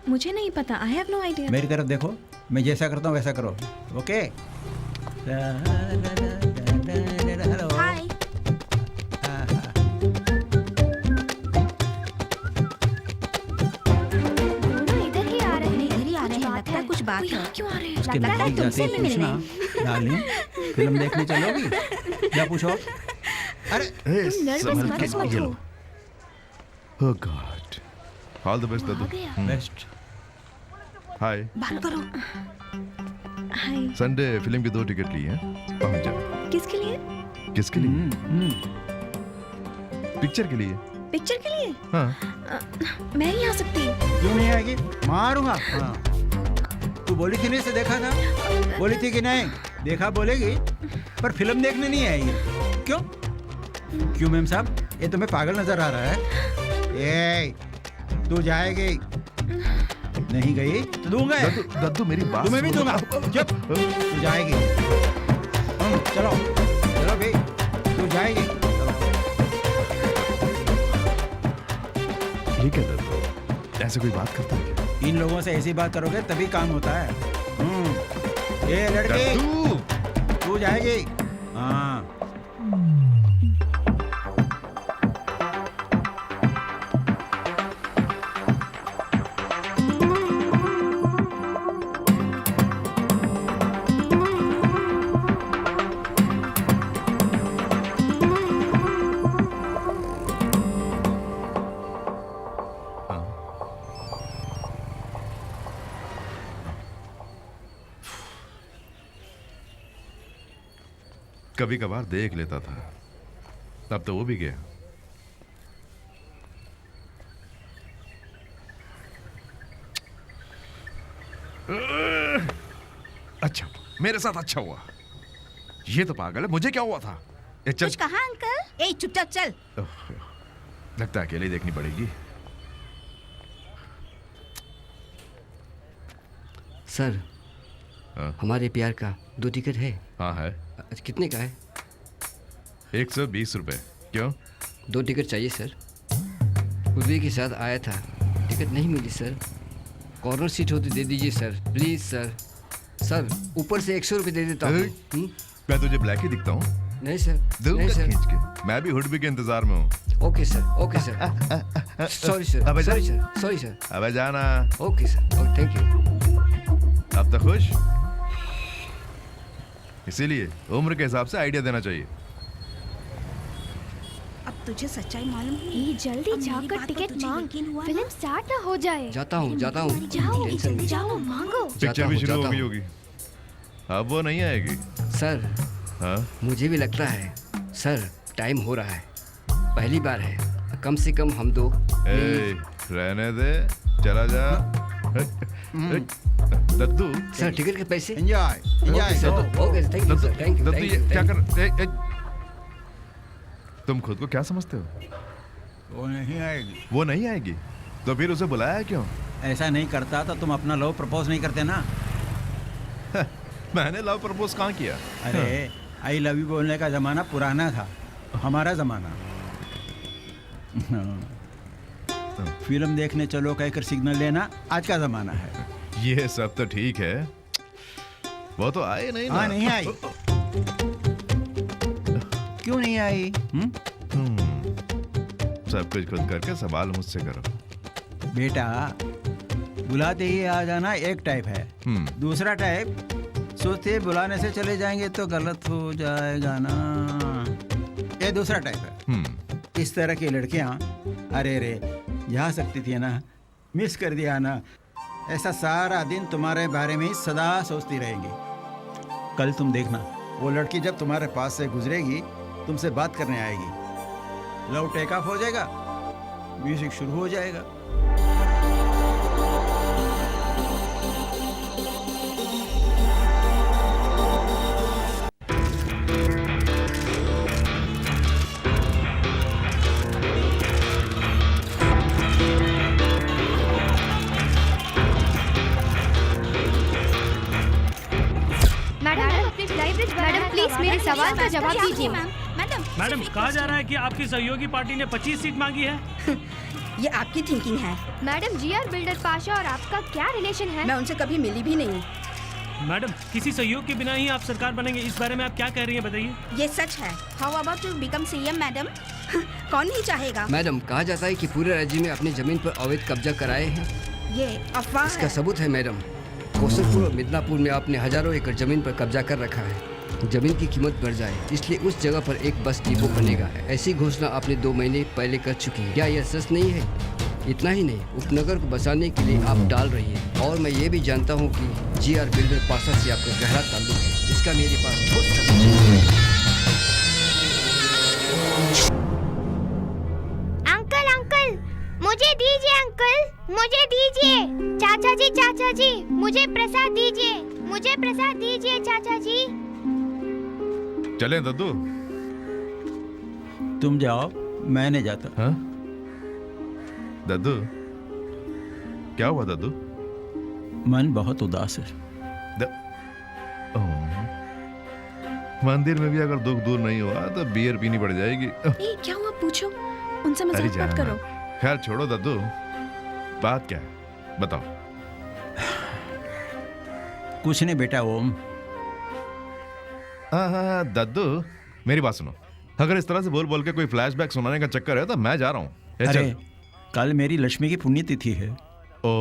मुझे नहीं पता, आई हैव नो आइडिया। मेरी तरफ देखो, मैं जैसा करता हूँ वैसा करो, ओके? हेलो। हाय। इधर ही आ रहे हैं। इधर ही आ रहे हैं, लगता है कुछ बात है। क्यों आ रहे हैं? उसके लगता है नजदीक तुमसे जाते ही मिलने। पूछना, डार्लिंग फिल्म देखने चलोगी? क्या पूछो? अरे तुम नर्वस मत हो। Oh God. All the best दद्दू। बेस्ट। हाय। बात करो। हाय। संडे फिल्म की 2 टिकट ली हैं, पहुंच जाओ। किसके लिए? किसके लिए? पिक्चर के लिए। पिक्चर के लिए? हाँ। मैं नहीं आ सकती। क्यों नहीं आएगी? मारूंगा। हाँ। तू बोली थी नहीं, से देखा था? बोली थी कि नहीं? देखा बोलेगी, पर फिल्म देखने नहीं आएगी। क्यों? क्यों मैम साहब, ये तुम्हें पागल नजर आ रहा है? ए, तू जाएगी? नहीं गई तो दूंगा। दद्दू मेरी बात तुम्हें भी दूंगा। चुप, तू जाएगी। चलो चलो भाई, तू जाएगी। ठीक है दद्दू, ऐसे कोई बात करता है क्या? इन लोगों से ऐसी बात करोगे तभी काम होता है। ये लड़की, तू जाएगी। हाँ। कभी कभार देख लेता था, अब तो वो भी गया। अच्छा, मेरे साथ अच्छा हुआ। ये तो पागल है, मुझे क्या हुआ था? ए, चल। कुछ कहा अंकल? ए चुपचाप चल। लगता है अकेले देखनी पड़ेगी। सर, हाँ? हमारे प्यार का 2 टिकट है। हाँ है। अच्छा, कितने का है? 120 रुपए। क्यों? 2 टिकट चाहिए सर। उर्वी के साथ आया था, टिकट नहीं मिली सर। कॉर्नर सीट होती दे दीजिए सर, प्लीज सर। सर, ऊपर से 100 रुपये दे देता हूँ। मैं तुझे ब्लैक ही दिखता हूँ? नहीं सर, नहीं सर। खींच के। मैं भी हुडबी के इंतजार में हूँ। Okay sir, okay sir. Sorry sir, अबे सॉरी सर, सॉरी सर। अबे जाना। Okay sir, thank you. अब तो खुश? इसीलिए उम्र के हिसाब से आइडिया देना चाहिए। अब तुझे सच्चाई मालूम है? ये जल्दी अब मेरी जाकर बात पर टिकट तुझे मांग, यकीन हुआ ना? फिल्म स्टार्ट ना हो जाए। जाता हूँ, जाता हूँ। जाओ, टेंशन नहीं। जाओ, मांगो। पिक्चर भी शुरू हो गई होगी, अब वो नहीं आएगी। सर, हाँ? मुझे भी लगता है सर, टाइम हो रहा है। पहली बार है, कम से कम हम 2। रहने दे, चला जा। दद्दू सर, टिकट के पैसे। Enjoy enjoy. Okay, thank you sir, thank you. दद्दू ये क्या कर? तुम खुद को क्या समझते हो? वो नहीं आएगी। वो नहीं आएगी तो फिर उसे बुलाया क्यों? ऐसा नहीं करता तो तुम अपना लव प्रपोज नहीं करते ना। मैंने लव प्रपोज कहाँ किया? अरे, आई लव यू बोलने का जमाना पुराना था, हमारा जमाना। फिल्म देखने चलो कहकर सिग्नल लेना आज का जमाना है। ये सब तो ठीक है, वो तो आए नहीं ना। हाँ, नहीं आई। क्यों नहीं आई? सब कुछ खुद करके सवाल मुझसे करो। बेटा, बुलाते ही आ जाना एक टाइप है, दूसरा टाइप सोचते हैं बुलाने से चले जाएंगे तो गलत हो जाएगा ना। ये दूसरा टाइप है। इस तरह की लड़कियां अरे रे जा सकती थी ना, मिस कर दिया ना, ऐसा सारा दिन तुम्हारे बारे में ही सदा सोचती रहेंगी। कल तुम देखना, वो लड़की जब तुम्हारे पास से गुजरेगी तुमसे बात करने आएगी, लव टेक ऑफ हो जाएगा, म्यूजिक शुरू हो जाएगा। मैडम प्लीज मेरे सवाल का जवाब दीजिए। मैडम कहा जा रहा है कि आपकी सहयोगी पार्टी ने 25 सीट मांगी है। ये आपकी थिंकिंग है। मैडम जीआर बिल्डर पाशा और आपका क्या रिलेशन है? मैं उनसे कभी मिली भी नहीं। मैडम किसी सहयोग के बिना ही आप सरकार बनेंगे, इस बारे में आप क्या कह रही हैं बताइए। ये सच है। How about to become CM madam? कौन नहीं चाहेगा। मैडम कहा जाता है कि पूरे राज्य में अपनी जमीन पर अवैध कब्जा कराए हैं। ये अफवाह है। इसका सबूत है मैडम। कौशलपुर और मिदनापुर में आपने हजारों एकड़ जमीन पर कब्जा कर रखा है। जमीन की कीमत बढ़ जाए इसलिए उस जगह पर एक बस डिपो बनेगा है, ऐसी घोषणा आपने 2 महीने पहले कर चुकी है। क्या यह सच नहीं है? इतना ही नहीं, उपनगर को बसाने के लिए आप डाल रही है। और मैं ये भी जानता हूँ कि जीआर बिल्डर पासा से आपका गहरा ताल्लुक है। इसका मेरे पास ठोस सबूत है। अंकल अंकल मुझे दीजिए, अंकल मुझे दीजिए। चाचा जी मुझे प्रसाद दीजिए, मुझे प्रसाद दीजिए चाचा जी। चलें दद्दू? तुम जाओ, मैं नहीं जाता। हाँ? दद्दू क्या हुआ दद्दू? मन बहुत उदास है। मंदिर में भी अगर दुख दूर नहीं हुआ तो बियर पीनी पड़ जाएगी। क्या हुआ पूछो, उनसे मजाक मत करो। खैर छोड़ो दद्दू, बात क्या है बताओ। कुछ नहीं बेटा ओम। हाँ दद्दू मेरी बात सुनो, अगर इस तरह से बोल बोल के कोई फ्लैशबैक सुनाने का चक्कर है तो मैं जा रहा हूँ। अरे कल मेरी लक्ष्मी की पुण्यतिथि है। ओ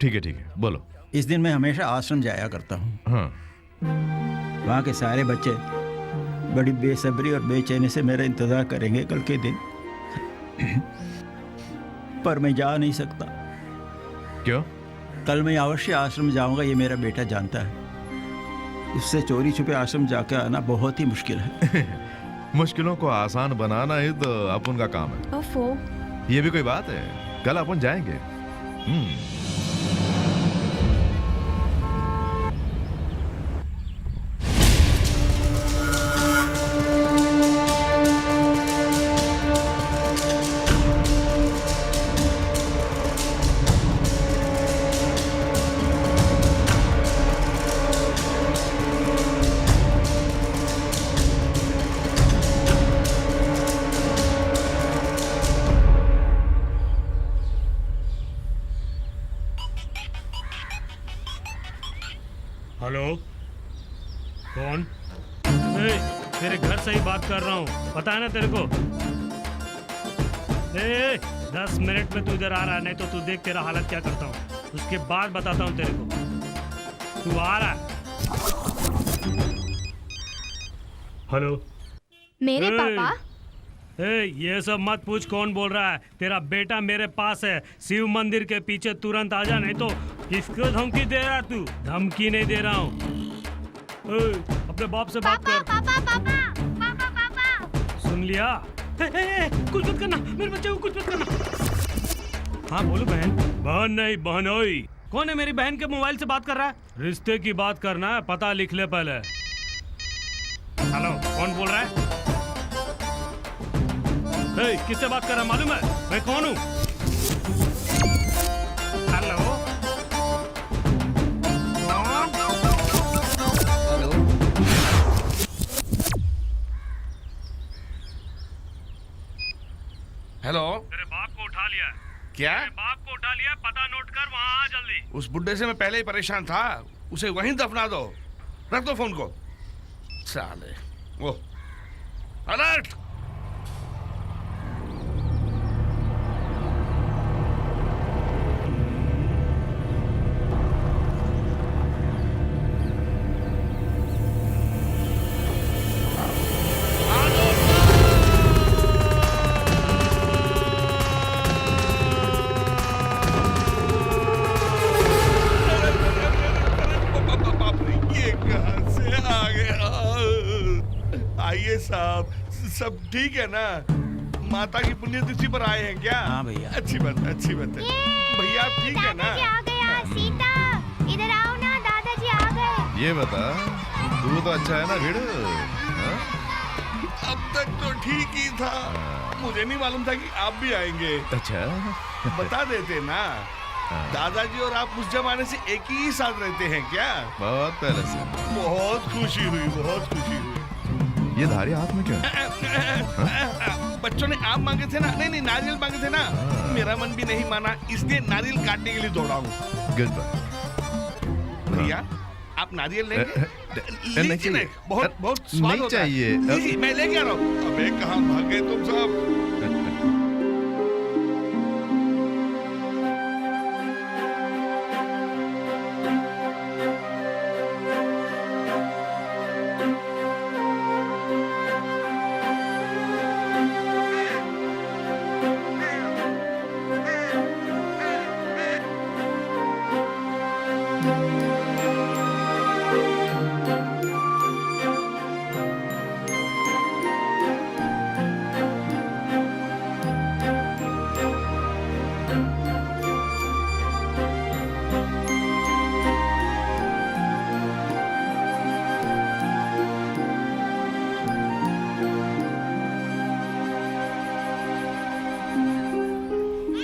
ठीक है बोलो। इस दिन मैं हमेशा आश्रम जाया करता हूँ। हाँ। वहाँ के सारे बच्चे बड़ी बेसब्री और बेचैनी से मेरा इंतजार करेंगे कल के दिन। पर मैं जा नहीं सकता। क्यों? कल मैं अवश्य आश्रम जाऊंगा, ये मेरा बेटा जानता है। उससे चोरी छुपे आश्रम जाकर आना बहुत ही मुश्किल है। मुश्किलों को आसान बनाना ही तो अपन का काम है। ओफो। ये भी कोई बात है? कल अपन जाएंगे। हेलो कौन? तेरे घर से ही बात कर रहा हूँ, पता है ना तेरे को। 10 मिनट में तू इधर आ रहा है, नहीं तो तू देख तेरा हालत क्या करता हूँ। उसके बाद बताता हूँ तेरे को। तू आ रहा है? हेलो मेरे पापा। ये सब मत पूछ कौन बोल रहा है। तेरा बेटा मेरे पास है, शिव मंदिर के पीछे। तुरंत आ जा, नहीं तो किसको धमकी दे रहा तू? धमकी नहीं दे रहा हूँ। अपने बाप से बात कर। पापा। सुन लिया? कुछ मत करना मेरे बच्चे को, कुछ मत करना। हाँ बोलो बहन। बहन नहीं बहनोई। कौन है मेरी बहन के मोबाइल से बात कर रहा है? रिश्ते की बात करना है, पता लिख ले पहले। हेलो कौन बोल रहा है? किससे बात कर रहा है मालूम है? मैं कौन हूँ? Hello hello. तेरे बाप को उठा लिया। क्या? तेरे बाप को उठा लिया, पता नोट कर, वहाँ आ जल्दी। उस बुड्ढे से मैं पहले ही परेशान था, उसे वहीं दफना दो। रख दो फोन को। साले वो अलर्ट। सब ठीक है ना? माता की पुण्यतिथि पर आए हैं क्या? हाँ भैया। अच्छी बात है, अच्छी बात है। भैया आप ठीक है ना? दादाजी आ गया। सीता इधर आओ ना, दादाजी आ गए। ये बता, तू तो अच्छा है ना भिड़ो? हाँ? अब तक तो ठीक ही था, मुझे नहीं मालूम था कि आप भी आएंगे। अच्छा, बता देते ना। दादाजी और आप उस जमाने से एक ही साथ रहते हैं क्या? बहुत पहले से। बहुत खुशी हुई, बहुत खुशी हुई। ये धारी हाथ में क्या है? बच्चों ने आम मांगे थे ना? नहीं, नारियल मांगे थे ना? मेरा मन भी नहीं माना, इसलिए नारियल काटने के लिए दौड़ा हूँ। Good bye. भैया आप नारियल लेंगे? लीजिए ना, बहुत बहुत स्वाद नहीं होता है। चाहिए। लीजिए, मैं लेके आ रहा हूँ। अबे कहाँ भाग गए तुम सब?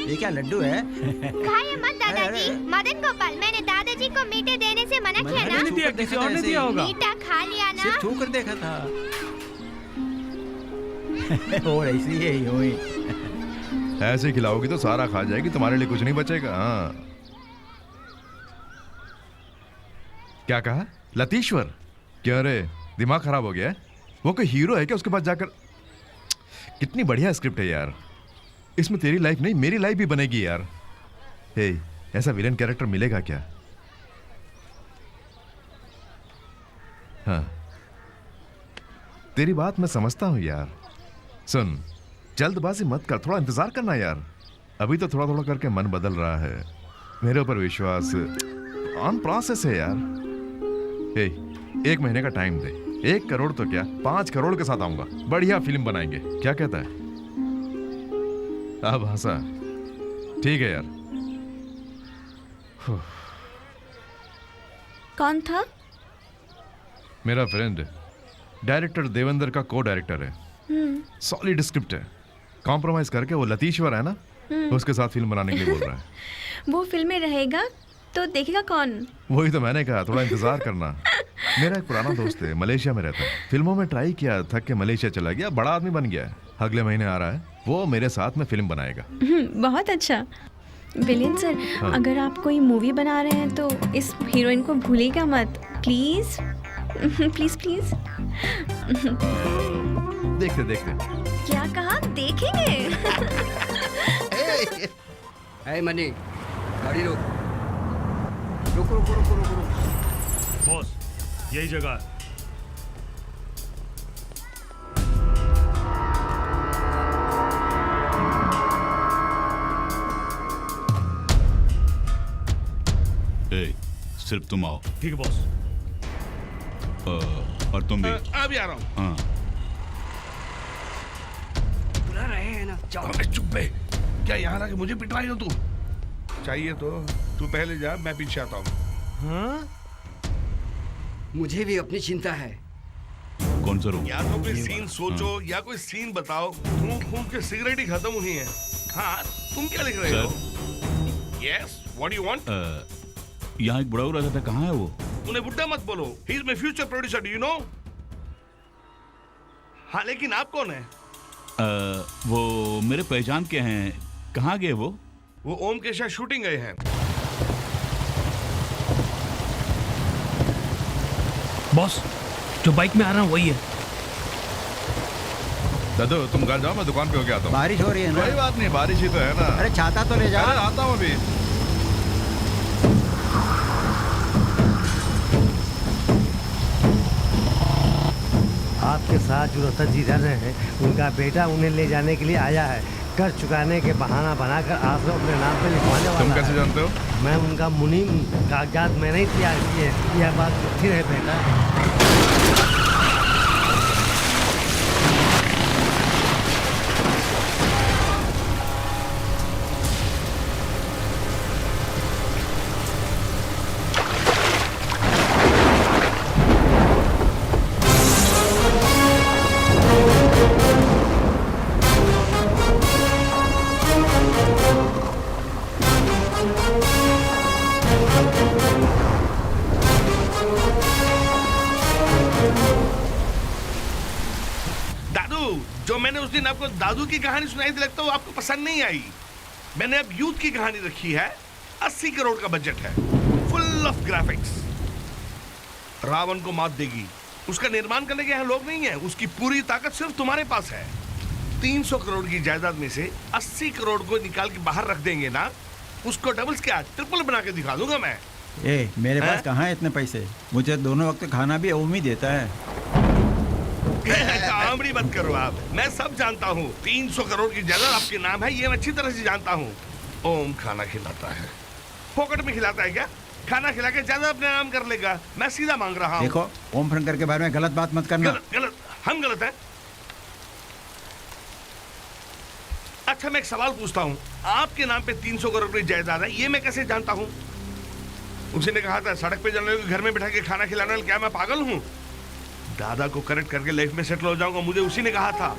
ये क्या लड्डू है? खाइए मत दादाजी। मदन गोपाल, मैंने दादाजी को मीठे देने से मना किया ना। नहीं दिया, किसी और ने दिया होगा। मीठा खा लिया ना। सिर्फ छू कर देखा था। और ऐसी है यूं ही। ऐसे खिलाओगी तो सारा खा जाएगी, तुम्हारे लिए कुछ नहीं बचेगा। हाँ। क्या कहा? लतीश्वर? क्या रे, दिमाग खराब हो गया है? वो कोई हीरो है क्या? उसके पास जाकर। कितनी बढ़िया स्क्रिप्ट है यार, इसमें तेरी लाइफ नहीं मेरी लाइफ भी बनेगी यार। हे, ऐसा विलेन कैरेक्टर मिलेगा क्या? हाँ, तेरी बात मैं समझता हूं यार। सुन, जल्दबाजी मत कर, थोड़ा इंतजार करना यार। अभी तो थोड़ा थोड़ा करके मन बदल रहा है। मेरे ऊपर विश्वास, ऑन प्रोसेस है यार। हे, 1 महीने का टाइम दे। 1 करोड़ तो क्या, 5 करोड़ के साथ आऊंगा। बढ़िया फिल्म बनाएंगे, क्या कहता है? अब हंसा, ठीक है यार। कौन था? मेरा फ्रेंड, डायरेक्टर देवेंद्र का को डायरेक्टर है। सॉलिड स्क्रिप्ट है, कॉम्प्रोमाइज करके वो लतीश्वर है ना, उसके साथ फिल्म बनाने के लिए बोल रहा है। वो फिल्म में रहेगा तो देखेगा कौन? वही तो मैंने कहा, थोड़ा इंतजार करना। मेरा एक पुराना दोस्त है, मलेशिया में रहता है। फिल्मों में ट्राई किया, थक के मलेशिया चला गया, बड़ा आदमी बन गया है। अगले महीने आ रहा है, वो मेरे साथ में फिल्म बनाएगा। बहुत अच्छा। विलियन सर, हाँ। अगर आप कोई मूवी बना रहे हैं तो इस हीरोइन को भूलिएगा मत, प्लीज। Please please. देखते देखते। क्या कहा? देखेंगे। है मनी, गाड़ी रोक। रुको रुको रुको रुको रुको। बॉस, यही जगह है। सिर्फ तुम आओ। ठीक है बॉस। और तुम भी। अभी आ रहा हूँ। हाँ। बुला रहे हैं ना, जाओ। अबे चुप बे, क्या यहाँ रहा कि मुझे पिटवाई हो तू? चाहिए तो तू पहले जा, मैं पीछे आता हूँ। हाँ? मुझे भी अपनी चिंता है। कौन सा रूम? या तो कोई सीन सोचो या कोई सीन बताओ। फूंक फूंक के सिगरेट ही खत्म हुई है। हाँ, तुम क्या लिख रहे हो? Yes, what do you want? यहाँ एक बुढ़ा रहता था, कहाँ है वो? उन्हें बुड्ढा मत बोलो, he is my future producer, do you know? हाँ, लेकिन आप कौन है? वो मेरे पहचान के हैं। कहाँ गए वो? वो ओम के साथ शूटिंग गए हैं। बॉस, जो बाइक में आ रहा हूँ वही है। दादू तुम घर जाओ, मैं दुकान पे होके आता हूँ। बारिश हो रही है ना? कोई बात नहीं, बारिश ही तो है ना। अरे छाता तो ले जाओ। अरे आता हूँ अभी। आपके साथ जो रतन जी रह रहे हैं, उनका बेटा उन्हें ले जाने के लिए आया है। कर चुकाने के बहाना बनाकर आपको अपने नाम पे लिखवाने वाला है। तुम कैसे जानते हो? मैं उनका मुनीम, कागजात मैंने ही तैयार किए। यह बात सच्ची है बेटा। जो मैंने उस दिन आपको दादू की कहानी सुनाई थी, लगता है वो आपको पसंद नहीं आई। मैंने अब यूथ की कहानी रखी है। 80 करोड़ का बजट है, फुल ऑफ ग्राफिक्स। रावण को मात देगी, उसका निर्माण करने के यहाँ लोग नहीं है। उसकी पूरी ताकत सिर्फ तुम्हारे पास है। 300 करोड़ की जायदाद में से 80 करोड़ को निकाल के बाहर रख देंगे ना, उसको डबल्स क्या ट्रिपल बना के दिखा दूंगा मैं। मेरे पास कहाँ है इतने पैसे? मुझे दोनों वक्त खाना भी ओम ही देता है। कामड़ी मत करो आप, मैं सब जानता हूँ। 300 करोड़ की जायदाद आपके नाम है, ये मैं अच्छी तरह से जानता हूँ। ओम खाना खिलाता है, पॉकेट में खिलाता है क्या? खाना खिला के ज्यादा अपने नाम कर लेगा। मैं सीधा मांग रहा हूँ। देखो, ओम शंकर के बारे में गलत बात मत करना। गलत? हम गलत हैं? अच्छा, मैं एक सवाल पूछता हूँ। आपके नाम पे 300 करोड़ की जायदाद है, ये मैं कैसे जानता हूँ? उसी ने कहा था सड़क पे जाने को घर में बिठा के खाना खिलाने वाला। क्या मैं पागल हूँ? दादा को करेक्ट करके लाइफ में सेटल हो जाऊंगा, मुझे उसी ने कहा था।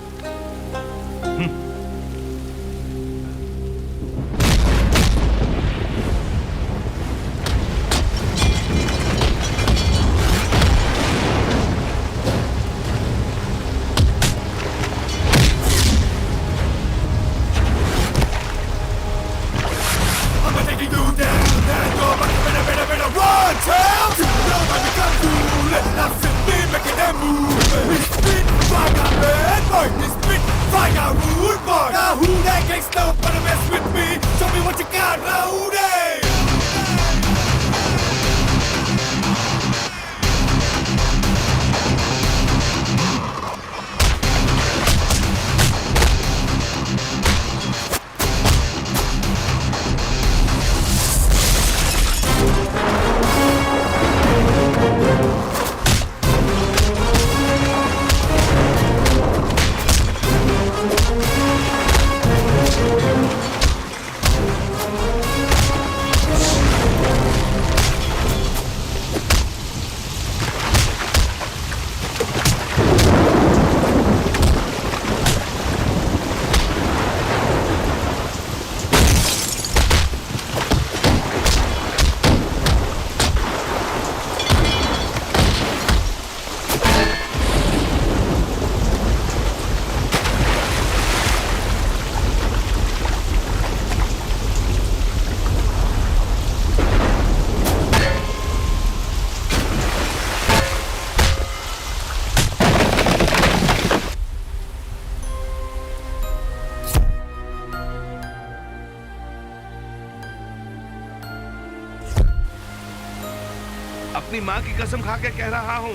अपनी माँ की कसम खा के कह रहा हूँ।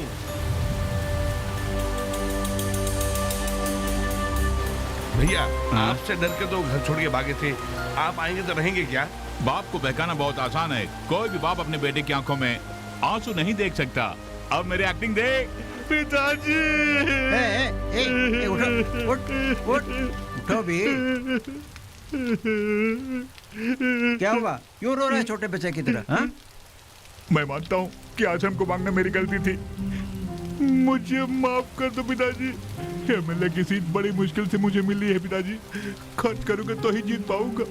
भैया, आपसे डर के तो घर छोड़ के भागे थे। आप आएंगे तो रहेंगे क्या? बाप को बहकाना बहुत आसान है। कोई भी बाप अपने बेटे की आंखों में आंसू नहीं देख सकता। अब मेरी एक्टिंग देख। पिताजी! उठो भी। क्या हुआ? क्यों रो रहा है छोटे बच्चे की तरह? हाँ? मैं मानता हूँ कि आज हमको मांगना मेरी गलती थी। मुझे माफ कर दो पिताजी। एमएलए की सीट बड़ी मुश्किल से मुझे मिली है पिताजी। खर्च करूंगा तो ही जीत पाऊंगा।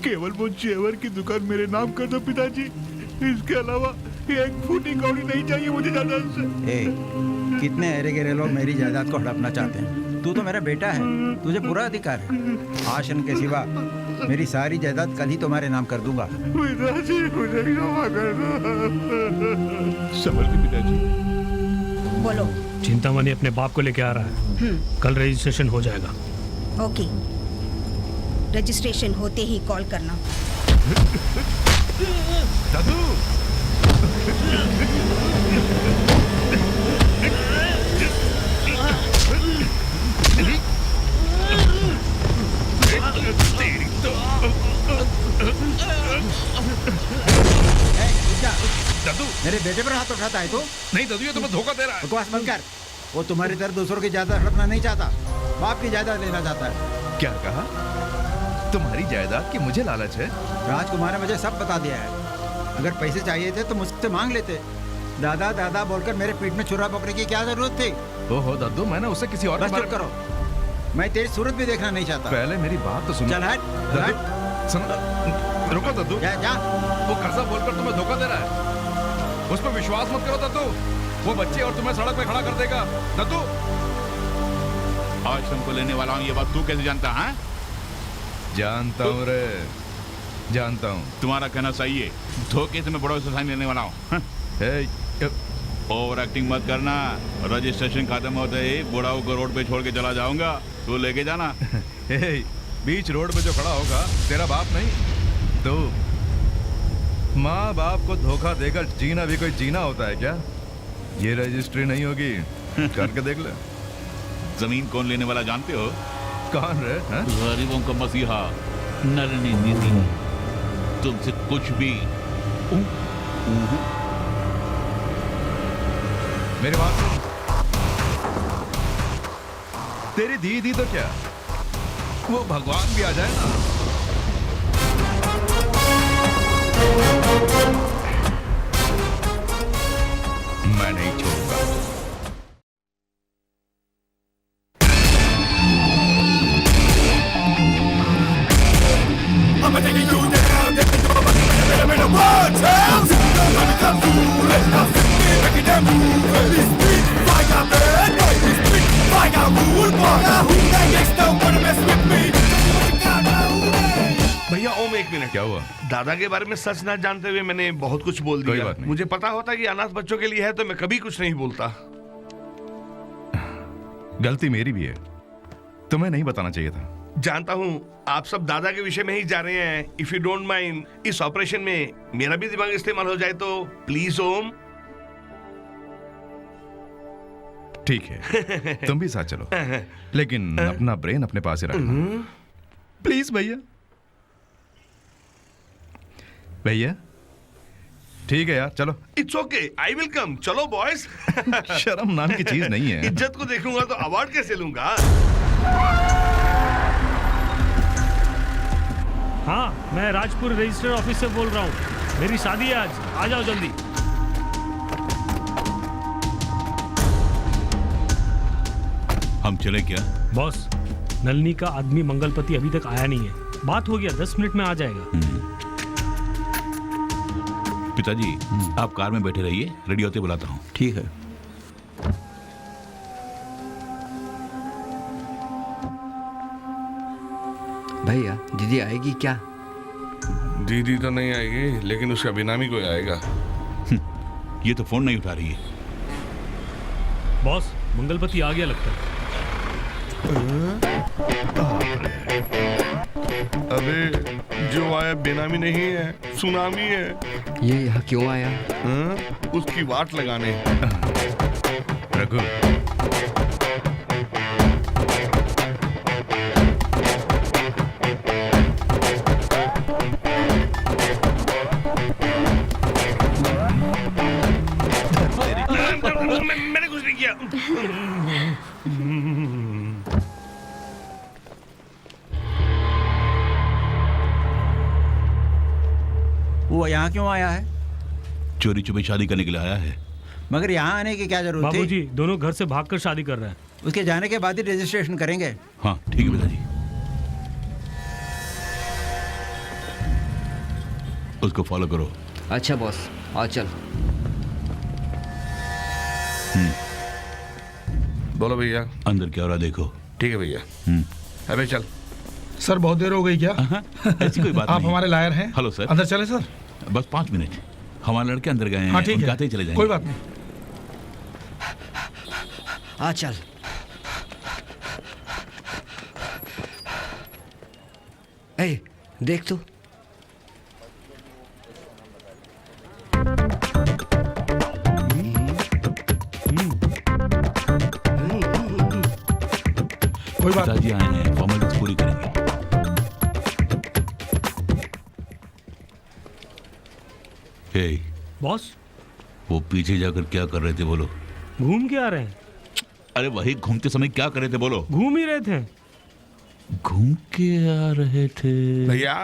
केवल वो जेवर की दुकान मेरे नाम कर दो पिताजी। इसके अलावा एक फूटी कौड़ी नहीं चाहिए मुझे जायदाद से। कितने अरे गहरे लोग मेरी जायदाद को हड़पना चाहते हैं। तू तो मेरा बेटा है, तुझे पूरा अधिकार है। आशन के सिवा मेरी सारी जायदाद कल ही तुम्हारे नाम कर दूंगा। पिताजी, मुझे क्षमा कर दो। संभल के पिताजी। बोलो। चिंतामणि अपने बाप को लेके आ रहा है। कल रजिस्ट्रेशन हो जाएगा। ओके, रजिस्ट्रेशन होते ही कॉल करना। दादू! दादू, मेरे बेटे पर हाथ उठाता है तू? नहीं दादू, ये तुम्हें धोखा दे रहा है। बकवास बंद कर। वो तुम्हारी तरह दूसरों की जायदाद हड़पना नहीं चाहता, बाप की जायदाद लेना चाहता है। क्या कहा? तुम्हारी जायदाद की मुझे लालच है? राजकुमार ने मुझे सब बता दिया है। अगर पैसे चाहिए थे तो मुझसे मांग लेते। दादा दादा बोलकर मेरे पीठ में छुरा पकड़ने की क्या जरूरत थी? ओहो दादू, मैंने उससे किसी और बस चुप करो। मैं तेरी सूरत भी देखना नहीं चाहता। पहले मेरी बात तो सुनो। चल हट। रुको दादू। जा। वो कर्जा बोलकर तुम्हें धोखा दे रहा है। उस पर विश्वास मत करो दादू। वो बच्चे और तुम्हें सड़क पे खड़ा कर देगा। दादू, आश्रम को लेने वाला हूँ, ये बात तू कैसे जानता है? जानता हूँ रे, जानता हूँ। तुम्हारा कहना सही है, धोखे से मैं बड़ों से साइन लेने वाला हूँ। ओवर एक्टिंग मत करना, रजिस्ट्रेशन खत्म होते ही बुढ़ाऊ को रोड पे छोड़ के चला जाऊंगा, तू लेके जाना। बीच रोड पे जो खड़ा होगा तेरा बाप नहीं, तो माँ बाप को धोखा देकर जीना भी कोई जीना होता है क्या? ये रजिस्ट्री नहीं होगी, करके देख ले। जमीन कौन लेने वाला जानते हो? कौन रे? गरीबों का मसीहा नलिनी दीदी। तुमसे कुछ भी मेरी बात सुन, तेरी दीदी तो क्या, वो भगवान भी आ जाए ना। मैं नहीं छोड़ूंगा। भैया ओम, एक मिनट। क्या हुआ? दादा के बारे में सच ना जानते हुए मैंने बहुत कुछ बोल कोई दिया। बात नहीं। मुझे पता होता कि अनाथ बच्चों के लिए है तो मैं कभी कुछ नहीं बोलता। गलती मेरी भी है, तुम्हें नहीं बताना चाहिए था। जानता हूँ आप सब दादा के विषय में ही जा रहे हैं। इफ यू डोंट माइंड, इस ऑपरेशन में मेरा भी दिमाग इस्तेमाल हो जाए तो प्लीज ओम। ठीक है, तुम भी साथ चलो, लेकिन अपना ब्रेन अपने पास ही रखना प्लीज। भैया भैया ठीक है यार, चलो। It's okay, I will come. चलो बॉयज। शर्म नाम की चीज नहीं है। इज्जत को देखूंगा तो अवार्ड कैसे लूंगा? हाँ, मैं राजपुर रजिस्टर ऑफिस से बोल रहा हूँ। मेरी शादी है आज, आ जाओ जल्दी। हम चले क्या? बॉस, नलिनी का आदमी मंगलपति अभी तक आया नहीं है। बात हो गया, 10 मिनट में आ जाएगा। पिताजी, आप कार में बैठे रहिए, रेडी होते बुलाता हूँ। ठीक है। भैया दीदी आएगी क्या? दीदी तो नहीं आएगी, लेकिन उसका बेनामी कोई आएगा। ये तो फोन नहीं उठा रही है। बॉस, मंगलपति आ गया लगता है। अबे जो आया बेनामी नहीं है, सुनामी है। ये यहाँ क्यों आया? उसकी वाट लगाने। रघु, मैंने कुछ नहीं किया। वो यहाँ क्यों आया है? चोरी छुपे शादी करने के लिए आया है। मगर यहाँ आने की क्या जरूरत थी? बाबूजी, दोनों घर से भागकर शादी कर रहे हैं। उसके जाने के बाद ही रजिस्ट्रेशन करेंगे। हाँ ठीक है पिताजी। उसको फॉलो करो। अच्छा बॉस, आ चल। बोलो भैया। अंदर क्या हो रहा देखो। ठीक है भैया। अबे चल। सर बहुत देर हो गई क्या? ऐसी कोई बात आप नहीं। हमारे लायर हैं। Hello sir. अंदर चले सर। बस 5 मिनट, हमारे लड़के अंदर गए हैं। हाँ ठीक उनके है, आते ही चले जाएंगे। कोई बात नहीं। आ चल। ए, देख तू। कोई बात पिताजी आए हैं, फॉर्मेलिटीज पूरी करेंगे। हे बॉस, वो पीछे जाकर क्या कर रहे थे बोलो? घूम के आ रहे हैं। अरे वही घूमते समय क्या कर रहे थे बोलो? घूम ही रहे थे। घूम के आ रहे थे भैया।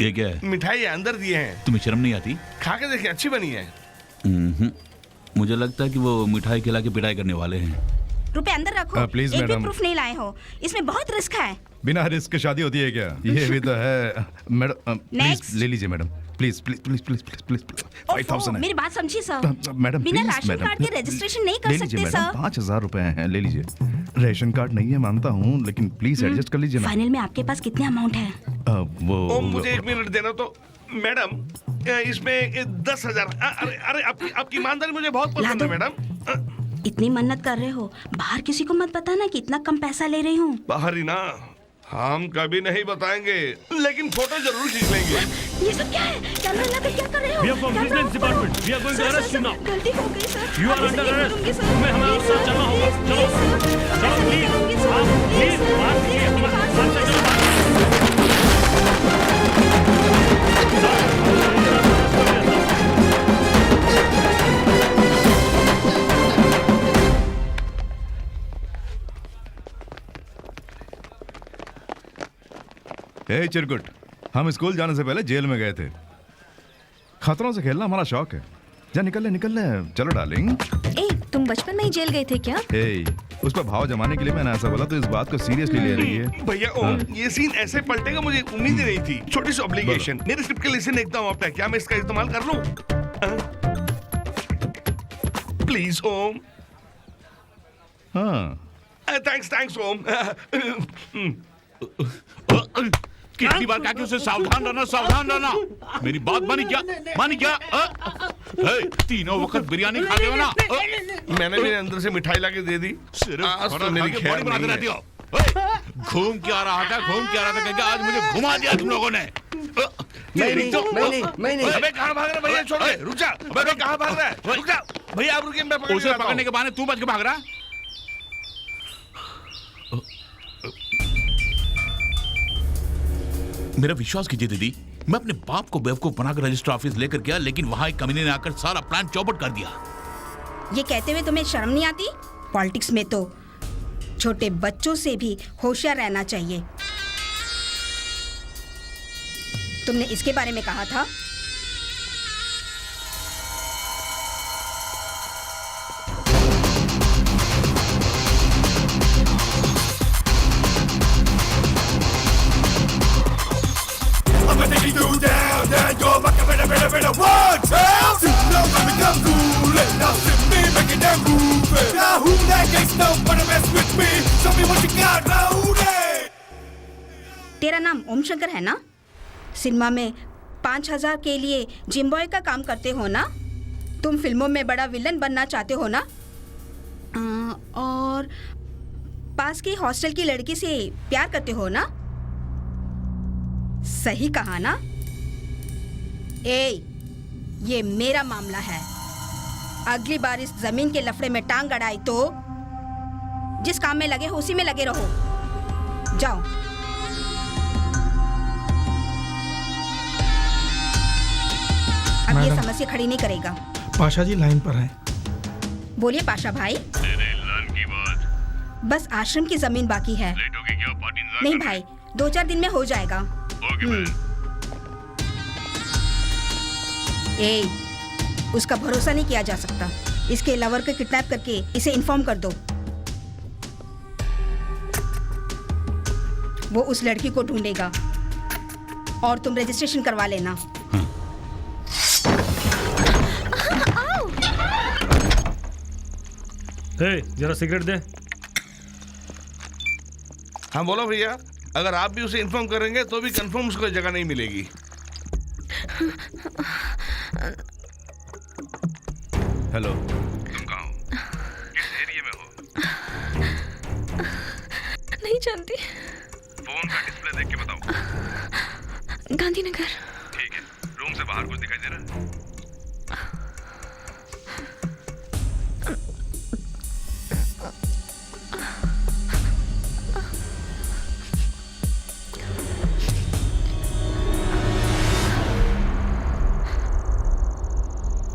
ये क्या है? मिठाई अंदर दिए हैं। तुम्हें शर्म नहीं आती? खा के देखिए, अच्छी बनी है। मुझे लगता है कि वो मिठाई खिला के पिटाई करने वाले हैं। रुपए अंदर रखो। प्लीज एक भी मैडम। प्रूफ नहीं लाए हो, इसमें बहुत रिस्क है। बिना रिस्क के शादी होती है क्या? ये भी तो है मैडम। Please Next. ले लीजिए madam, please please please please please please 5000 मेरी बात समझिए सर। मैडम बिना प्लीज राशन मैडम कार्ड के रजिस्ट्रेशन नहीं कर ले लीजिए सकते मैडम, सर। 5000 रुपए हैं, ले लीजिए। रेशन कार्ड नहीं है मानता हूँ, लेकिन प्लीज एडजस्ट कर लीजिए ना। फाइनल में आपके पास कितने अमाउंट है? वो मुझे 1 मिनट देना तो मैडम, इसमें 10,000। अरे आपकी ईमानदारी मुझे बहुत पसंद है मैडम। इतनी मन्नत कर रहे हो, बाहर किसी को मत बताना कि इतना कम पैसा ले रही हूँ। बाहर ही ना, हम कभी नहीं बताएंगे, लेकिन फोटो जरूर खींच लेंगे। ये सब क्या है? कैमरा लगा क्या कर रहे हो? We are from Vigilance Department. We are going to arrest you now. गलती हो गई sir. You are under arrest. तुम्हें हमारे साथ चलना होगा। चलो, चलो प्लीज, आप प्लीज बात कीजिए, हमारे साथ से चलो बात। हे चिरकुट, हम स्कूल जाने से पहले जेल में गए थे। खतरों से खेलना हमारा शौक है। जा निकल ले, चलो डार्लिंग। ए, तुम बचपन में ही जेल गए थे क्या? हे, उस पर भाव जमाने के लिए मैंने ऐसा बोला तो इस बात को सीरियसली ले रही है। भैया ओम, ये सीन ऐसे पलटेगा मुझे उम्मीद ही नहीं थी। छोटी सी ऑब्लिगेशन, मेरे स्क्रिप्ट के लिए सीन एकदम आप है, क्या मैं इसका इस्तेमाल कर लूं? प्लीज ओम। हाँ, थैंक्स ओम। कितनी बार कहा कि उसे सावधान रहना। मेरी बात मानी क्या? तीनों वक्त बिरयानी खा रहे हो ना? मैंने भी अंदर से मिठाई लाके दे दी। आज तो मेरी खैर बनाते रहती हो। घूम के आ रहा था क्योंकि आज मुझे घुमा दिया तुम लोगों ने। मैं नहीं। अबे कहाँ भाग रहा है भैया? छोड़ दे, रुक जा। अबे कहाँ भाग रहा है? रुक जा भैया, आप रुकिए, मैं उसे पकड़ने के बहाने तू बच के भाग रहा। मेरा विश्वास कीजिए दीदी, मैं अपने बाप को बेवकूफ बनाकर रजिस्टर ऑफिस लेकर गया, लेकिन वहां एक कमीने ने आकर सारा प्लान चौपट कर दिया। ये कहते हुए तुम्हें शर्म नहीं आती? पॉलिटिक्स में तो छोटे बच्चों से भी होशियार रहना चाहिए। तुमने इसके बारे में कहा था। तेरा नाम ओम शंकर है ना? सिनेमा में 5000 के लिए जिम बॉय का काम करते हो ना? तुम फिल्मों में बड़ा विलन बनना चाहते हो ना? और पास की हॉस्टल की लड़की से प्यार करते हो ना? सही कहा ना? ये मेरा मामला है। अगली बार इस जमीन के लफड़े में टांग अड़ाई तो जिस काम में लगे हो उसी में लगे रहो। जाओ। अब ये समस्या खड़ी नहीं करेगा। पाशा जी लाइन पर हैं। बोलिए पाशा भाई। की बात। बस आश्रम की जमीन बाकी है। लेट हो गई क्या? पार्टी नहीं भाई, 2-4 दिन में हो जाएगा। उसका भरोसा नहीं किया जा सकता। इसके लवर को किडनैप करके इसे इन्फॉर्म कर दो। वो उस लड़की को ढूंढेगा और तुम रजिस्ट्रेशन करवा लेना। जरा सिगरेट दे। हाँ बोलो भैया, अगर आप भी उसे इन्फॉर्म करेंगे तो भी कंफर्म उसको जगह नहीं मिलेगी। हेलो, तुम कहाँ हो? किस एरिया में हो? नहीं जानती। फोन का डिस्प्ले देख के बताओ। गांधीनगर। ठीक है, रूम से बाहर कुछ दिखाई दे रहा है?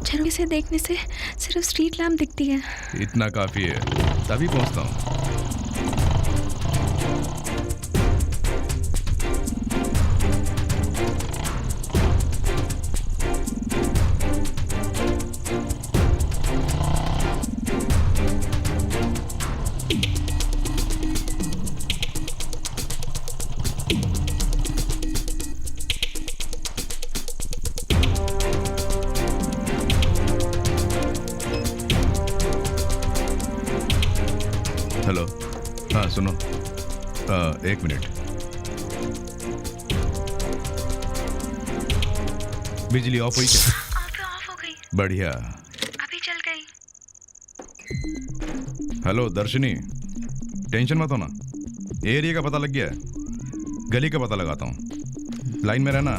झरोखे से देखने से सिर्फ स्ट्रीट लैम्प दिखती है। इतना काफी है, तभी पहुंचता हूँ। सुनो, एक मिनट। बिजली ऑफ हुई क्या? ऑफ हो गई, बढ़िया। अभी चल गई। हेलो दर्शनी, टेंशन मत होना, एरिया का पता लग गया है, गली का पता लगाता हूँ, लाइन में रहना।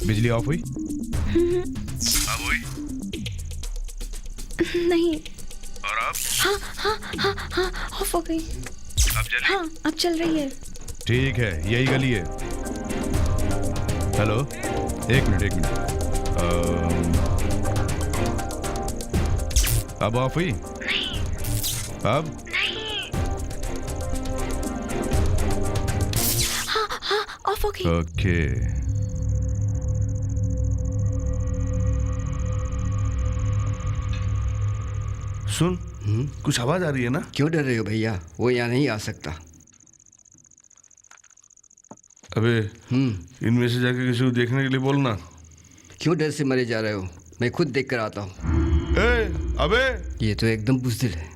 बिजली ऑफ हुई? अब हुई? नहीं। और अब? हाँ, ऑफ हो गई। अब चली? हाँ, अब चल रही है। ठीक है, यही गली है। हेलो, एक मिनट। अब ऑफ हुई? नहीं। अब? नहीं। हाँ, ऑफ हो गई। ओके। सुन, कुछ आवाज आ रही है ना? क्यों डर रहे हो भैया? वो यहाँ नहीं आ सकता। अबे इनमें से जाके किसी को देखने के लिए बोलना। क्यों डर से मरे जा रहे हो? मैं खुद देख कर आता हूँ। अबे ये तो एकदम बुज़दिल है।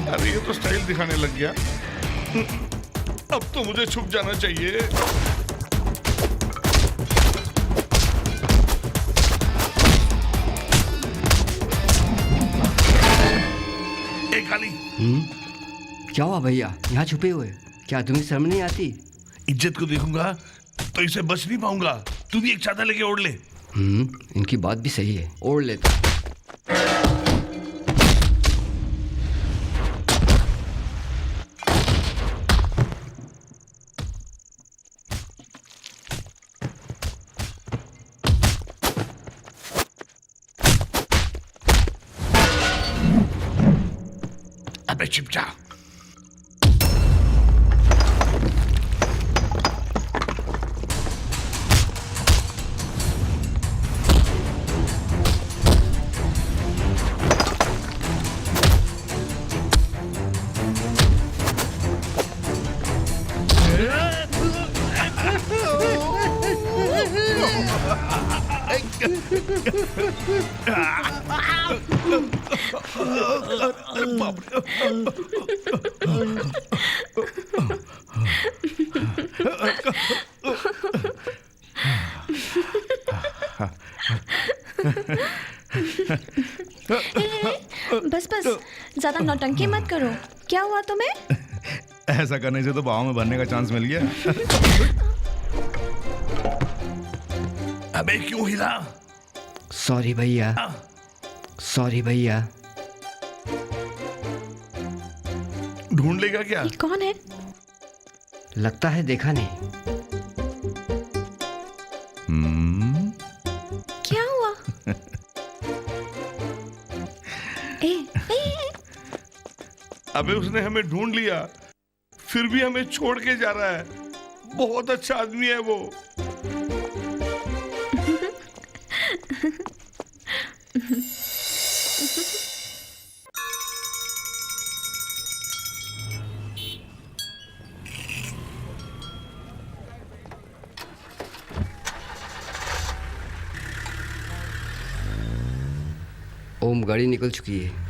अरे ये तो स्टाइल दिखाने लग गया। अब तो मुझे छुप जाना चाहिए। एक खाली। क्या हुआ भैया? यहाँ छुपे हुए? क्या तुम्हें शर्म नहीं आती? इज्जत को देखूंगा तो इसे बच नहीं पाऊंगा। तू भी एक छाता लेके ओढ़ ले। इनकी बात भी सही है, ओढ़ लेता। अबे छिप जा। बस ज्यादा नौटंकी मत करो। क्या हुआ तुम्हें? ऐसा करने से तो बाहों में भरने का चांस मिल गया। अबे क्यों हिला? सॉरी भैया, सॉरी भैया। ढूंढ लेगा क्या? ये कौन है? लगता है देखा नहीं। क्या हुआ? अबे उसने हमें ढूंढ लिया, फिर भी हमें छोड़ के जा रहा है। बहुत अच्छा आदमी है वो। ओम, गाड़ी निकल चुकी है।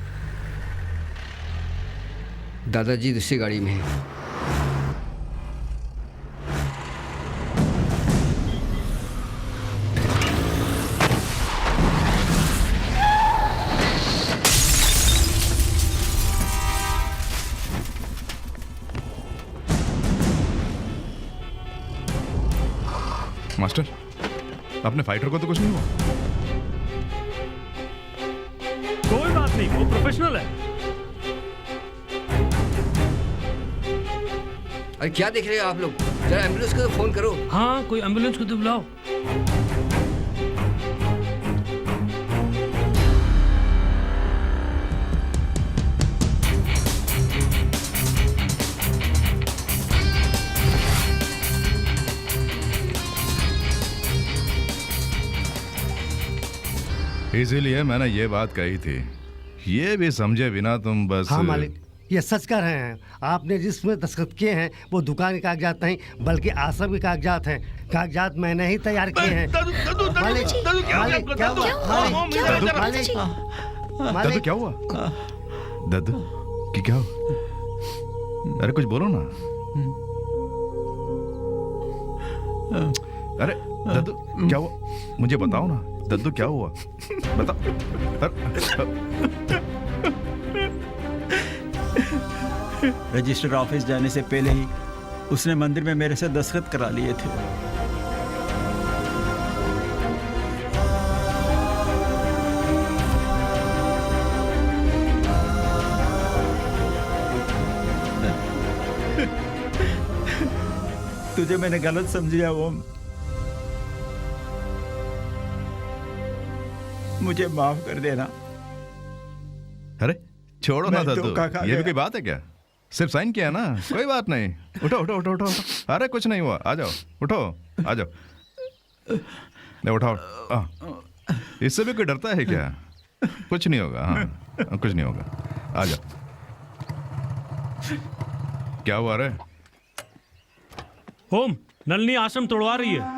दादाजी दूसरी गाड़ी में है। मास्टर, अपने फाइटर को तो कुछ नहीं हुआ? कोई बात नहीं, वो प्रोफेशनल है। अरे क्या देख रहे हो आप लोग? जरा एम्बुलेंस को तो फोन करो। हाँ, कोई एम्बुलेंस को तो बुलाओ। इसीलिए मैंने ये बात कही थी, ये भी समझे बिना तुम बस। हाँ मालिक, ये सच कह रहे हैं। आपने जिसमें दस्तखत किए हैं वो दुकान के कागजात नहीं बल्कि आश्रम के कागजात हैं। कागजात मैंने ही तैयार किए हैं। मालिक, क्या हुआ? दद्दू कि क्या हुआ? अरे कुछ बोलो ना। अरे दद्दू क्या हुआ? मुझे बताओ ना दद्दू क्या हुआ? बताओ। रजिस्टर ऑफिस जाने से पहले ही उसने मंदिर में मेरे से दस्तखत करा लिए थे। तुझे मैंने गलत समझा ओम, मुझे माफ कर देना। अरे छोड़ो ना दद्दू, ये भी कोई बात है क्या? सिर्फ साइन किया ना, कोई बात नहीं। उठो उठो उठो उठो। अरे कुछ नहीं हुआ, आ जाओ, उठो आ जाओ। नहीं उठाओ। इससे भी कोई डरता है क्या? कुछ नहीं होगा। हाँ कुछ नहीं होगा, आ जाओ। क्या हुआ रे? ओम, नलिनी आश्रम तोड़वा रही है।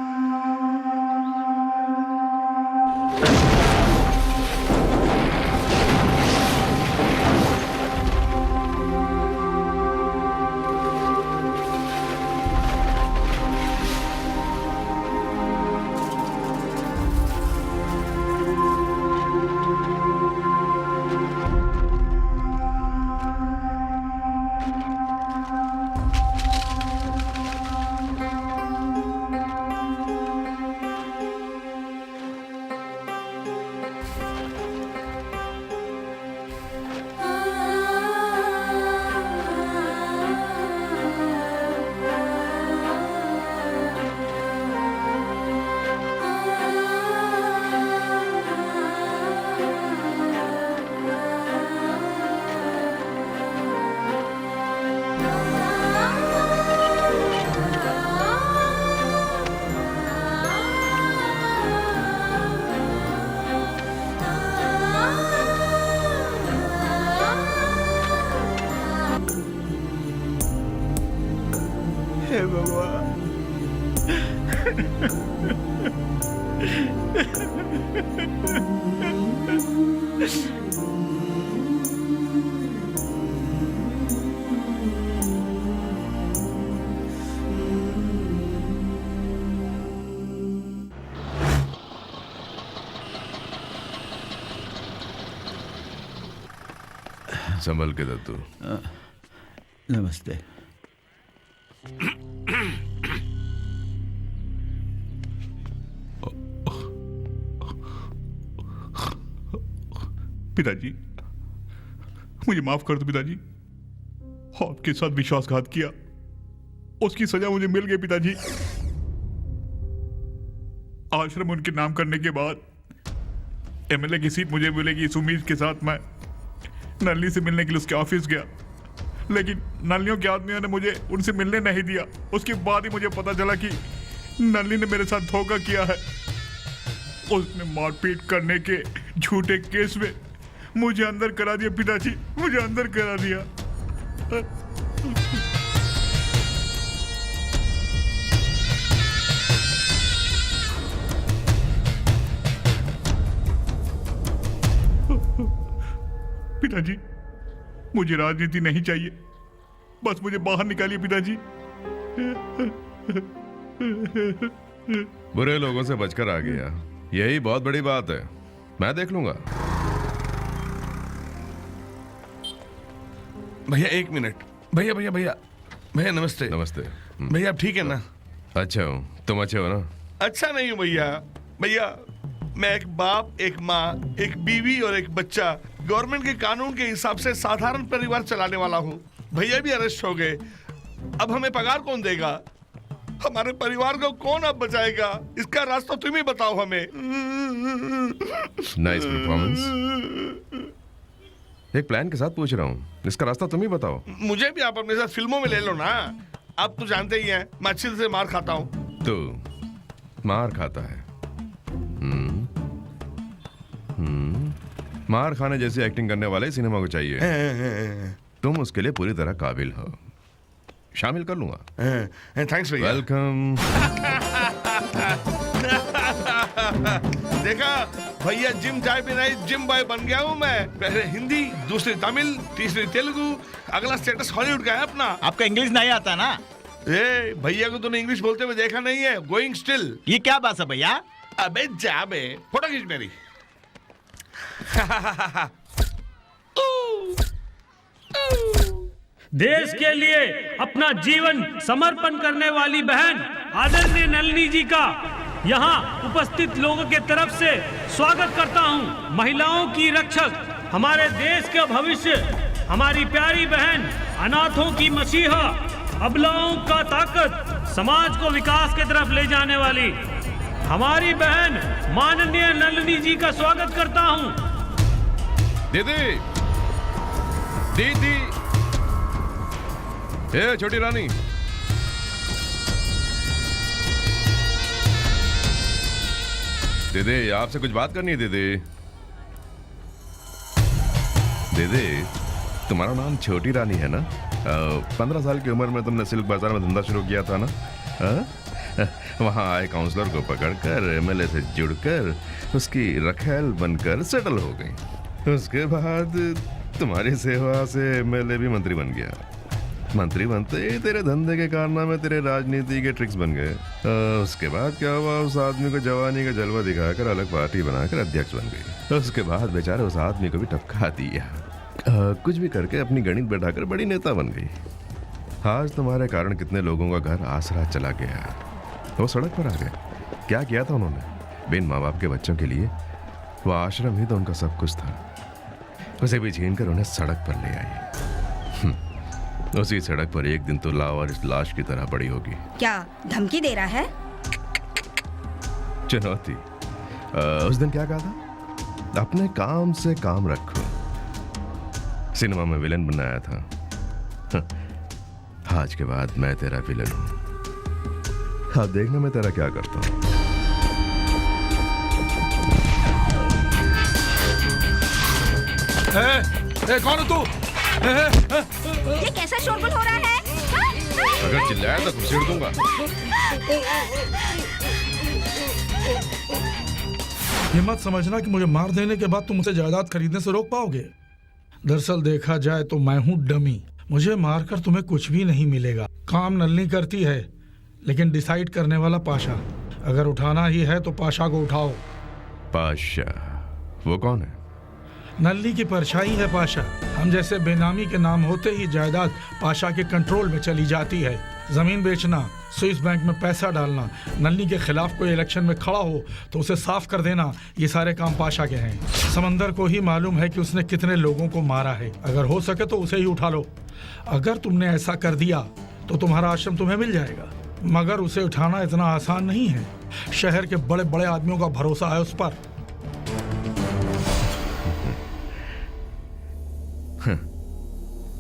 हे भगवान। संभल के दद्दू। नमस्ते। पिताजी, मुझे माफ कर दो पिताजी। आपके साथ विश्वासघात किया, उसकी सजा मुझे मिल गई पिताजी। आश्रम उनके नाम करने के बाद एमएलए की सीट मुझे मिलेगी इस उम्मीद के साथ मैं नलिनी से मिलने के लिए उसके ऑफिस गया, लेकिन नलिनियों के आदमियों ने मुझे उनसे मिलने नहीं दिया। उसके बाद ही मुझे पता चला कि नलिनी ने मेरे साथ धोखा किया है। उसने मारपीट करने के झूठे केस में मुझे अंदर करा दिया पिताजी, मुझे अंदर करा दिया। पिताजी, मुझे राजनीति नहीं चाहिए, बस मुझे बाहर निकालिए पिताजी। बुरे लोगों से बचकर आ गया, यही बहुत बड़ी बात है। मैं देख लूंगा। भैया एक मिनट। भैया भैया भैया भैया नमस्ते। नमस्ते। भैया आप ठीक है ना? अच्छा हूँ, तुम अच्छे हो ना? अच्छा नहीं हूँ भैया। भैया मैं एक बाप, एक माँ, एक बीवी और एक बच्चा, गवर्नमेंट के कानून के हिसाब से साधारण परिवार चलाने वाला हूँ। भैया भी अरेस्ट हो गए, अब हमें पगार कौन देगा? हमारे परिवार को कौन अब बचाएगा? इसका रास्ता तुम ही बताओ हमें। Nice performance. एक प्लान के साथ पूछ रहा हूँ, इसका रास्ता तुम ही बताओ। मुझे भी आप अपने साथ फिल्मों में ले लो ना। आप तो जानते ही हैं मैं अच्छे से मार खाता हूँ। तो मार खाता है। मार खाने जैसी एक्टिंग करने वाले सिनेमा को चाहिए। तुम उसके लिए पूरी तरह काबिल हो। शामिल कर लूंगा। थैंक्स भैया। वेलकम। देखा भैया, जिम चाय भी नहीं जिम बॉय बन गया हूँ मैं। पहले हिंदी, दूसरी तमिल, तीसरी तेलुगु, अगला स्टेटस हॉलीवुड का है अपना। आपका इंग्लिश नहीं आता ना? ए भैया को तूने इंग्लिश बोलते हुए देखा नहीं है? Going still. ये क्या बात है भैया? अबे जा बे, फोटो खींच मेरी। देश के लिए अपना जीवन समर्पण करने वाली बहन आदरणीय नलिनी जी का यहाँ उपस्थित लोगों के तरफ से स्वागत करता हूँ। महिलाओं की रक्षक, हमारे देश का भविष्य, हमारी प्यारी बहन, अनाथों की मसीहा, अबलाओं का ताकत, समाज को विकास की तरफ ले जाने वाली हमारी बहन माननीय नलिनी जी का स्वागत करता हूँ। दीदी, दीदी, ए छोटी रानी, दीदी आपसे कुछ बात करनी है। दीदी, दीदी तुम्हारा नाम छोटी रानी है ना? 15 साल की उम्र में तुमने सिल्क बाजार में धंधा शुरू किया था ना? वहाँ आए काउंसलर को पकड़कर एमएलए से जुड़कर उसकी रखेल बनकर सेटल हो गई। उसके बाद तुम्हारी सेवा से एमएलए भी मंत्री बन गया। मंत्री बनते ही तेरे धंधे के कारनामे तेरे राजनीति के ट्रिक्स बन गए। उसके बाद क्या हुआ? उस आदमी को जवानी का जलवा दिखाकर अलग पार्टी बनाकर अध्यक्ष बन गई। उसके बाद बेचारे उस आदमी को भी टपका दिया। कुछ भी करके अपनी गणित बैठाकर बड़ी नेता बन गई। आज तुम्हारे कारण कितने लोगों का घर आसरा चला गया, वो सड़क पर आ गए। क्या किया था उन्होंने? बिन माँ बाप के बच्चों के लिए वो आश्रम ही तो उनका सब कुछ था। उसे भी छीन कर उन्हें सड़क पर ले आई। उसी सड़क पर एक दिन तो लावारिस लाश की तरह पड़ी होगी। क्या धमकी दे रहा है? चुनौती। उस दिन क्या कहा था? अपने काम से काम रखो। सिनेमा में विलन बनाया था। आज के बाद मैं तेरा विलन हूं। अब देखना मैं तेरा क्या करता हूं। कौन है तू? ये कैसा शोरगुल हो रहा है? अगर चिल्लाया तो घुसेड़ दूंगा। ये मत समझना कि मुझे मार देने के बाद तुम मुझे जायदाद खरीदने से रोक पाओगे। दरअसल देखा जाए तो मैं हूँ डमी। मुझे मारकर तुम्हें कुछ भी नहीं मिलेगा। काम नलिनी करती है, लेकिन डिसाइड करने वाला पाशा। अगर उठाना ही है तो पाशा को उठाओ। पाशा? वो कौन है? नलिनी की परछाई है पाशा। हम जैसे बेनामी के नाम होते ही जायदाद पाशा के कंट्रोल में चली जाती है। जमीन बेचना, स्विस बैंक में पैसा डालना, नलिनी के खिलाफ कोई इलेक्शन में खड़ा हो तो उसे साफ कर देना, ये सारे काम पाशा के हैं। समंदर को ही मालूम है कि उसने कितने लोगों को मारा है। अगर हो सके तो उसे ही उठा लो। अगर तुमने ऐसा कर दिया तो तुम्हारा आश्रम तुम्हें मिल जाएगा, मगर उसे उठाना इतना आसान नहीं है। शहर के बड़े बड़े आदमियों का भरोसा है उस पर।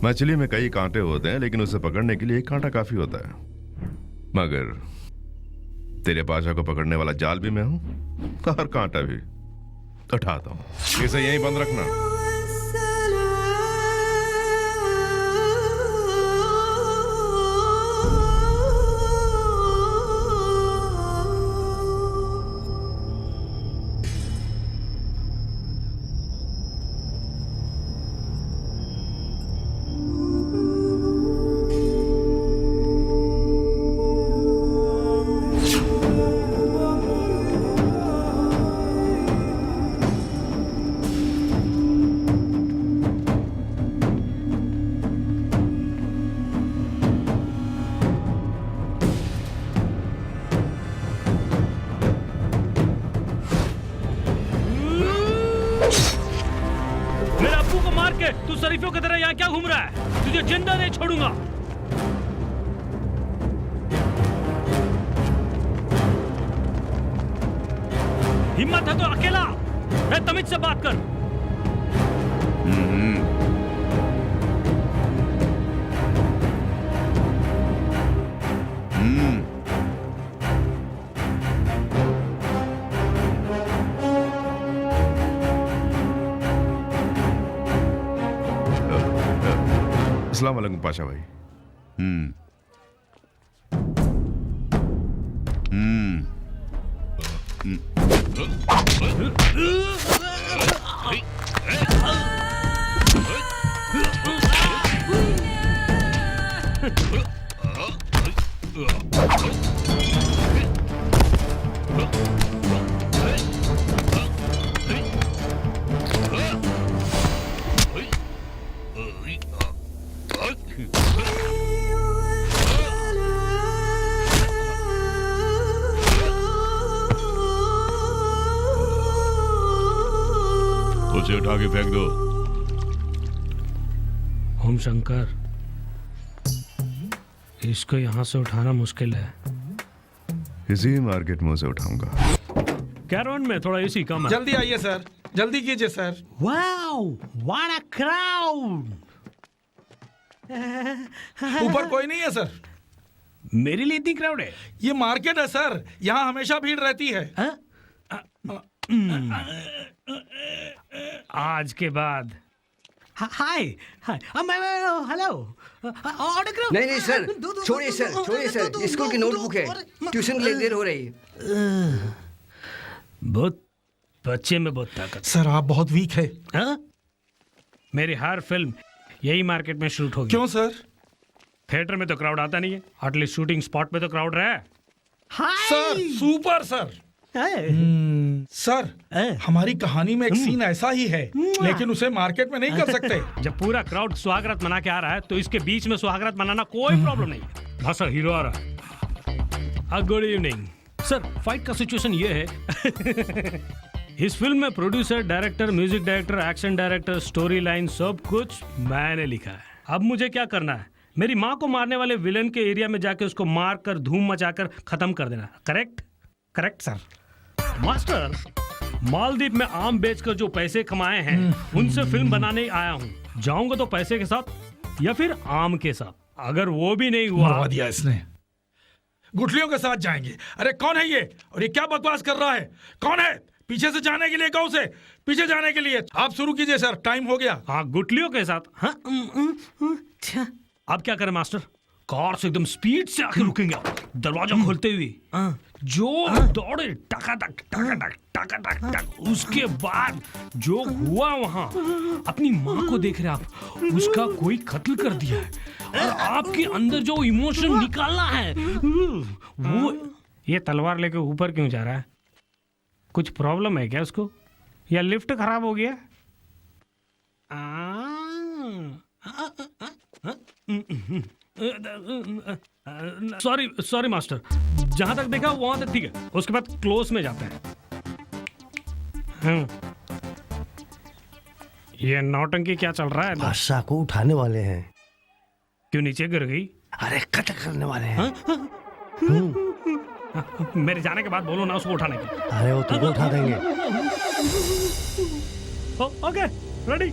मछली में कई कांटे होते हैं, लेकिन उसे पकड़ने के लिए एक कांटा काफी होता है। मगर तेरे पाशा को पकड़ने वाला जाल भी मैं हूं और कांटा भी। उठाता हूं, इसे यहीं बंद रखना। तू शरीफों की तरह यहाँ क्या घूम रहा है? तुझे जिंदा नहीं छोड़ूंगा। हिम्मत है तो अकेला तमीज से बात कर। अस्सलाम वालेकुम पाशा भाई। उसे उठा के फेंक दो। ओम शंकर, इसको यहाँ से उठाना मुश्किल है। इसी मार्केट में उसे उठाऊंगा। कैरवन में थोड़ा एसी कम है। जल्दी आइए सर, जल्दी कीजिए sir. Wow, what a crowd. ऊपर कोई नहीं है सर। मेरे लिए इतनी क्राउड है? ये मार्केट है सर, यहाँ हमेशा भीड़ रहती है। आज के बाद हाय हाय, हेलो, ऑटोग्राफ। नहीं सर, छोड़िए सर, छोड़िए सर, स्कूल की नोटबुक है, ट्यूशन के लिए देर हो रही है। बहुत बच्चे में बहुत ताकत। सर आप बहुत वीक है। मेरी हर फिल्म यही मार्केट में शूट होगी। क्यों सर? थिएटर में तो क्राउड आता नहीं है, एटलीस्ट शूटिंग स्पॉट पे तो क्राउड रहा है। Sir super sir. सर हमारी कहानी में एक सीन ऐसा ही है, लेकिन उसे मार्केट में नहीं कर सकते। जब पूरा क्राउड सुहागरात मना के आ रहा है तो इसके बीच में सुहागरात मनाना कोई प्रॉब्लम नहीं है। हाँ सर, हीरो आ रहा है। Good evening sir. फाइट का सिचुएशन ये है इस फिल्म में producer, director, music director, action director, story line सब कुछ मैंने लिखा है। अब मुझे क्या करना है? मेरी माँ को मारने वाले विलन के एरिया में जाके उसको मार कर धूम मचाकर खत्म कर देना। Correct? Correct sir. Master, Maldives में आम बेचकर जो पैसे कमाए हैं उनसे फिल्म बनाने आया हूँ। जाऊंगा तो पैसे के साथ या फिर आम के साथ? अगर वो भी नहीं हुआ, मरवा दिया इसने। गुठलियों के साथ जाएंगे। अरे कौन है ये? और ये क्या बकवास कर रहा है? कौन है? पीछे से जाने के लिए कहो उसे, पीछे जाने के लिए। आप शुरू कीजिए सर, टाइम हो गया। हाँ, गुठलियों के साथ। हाँ, अब क्या करें मास्टर? कार से एकदम स्पीड से आके रुकेंगे, दरवाजा खोलते हुए जो दौड़े टकाटक टकाटक टकाटक टक। उसके बाद जो हुआ वहां, अपनी माँ को देख रहे आप, उसका कोई कत्ल कर दिया है और आपके अंदर जो इमोशन निकालना है वो। ये तलवार लेके ऊपर क्यों जा रहा है? कुछ प्रॉब्लम है क्या उसको, या लिफ्ट खराब हो गया? सॉरी मास्टर, जहां तक देखा वहां तक ठीक है, उसके बाद क्लोज में जाते हैं। ये नौटंकी क्या चल रहा है? बादशाह को उठाने वाले हैं। क्यों नीचे गिर गई? अरे कत्ल करने वाले हैं। मेरे जाने के बाद बोलो ना उसको उठाने की। अरे वो तुमको उठा देंगे। Okay, ready,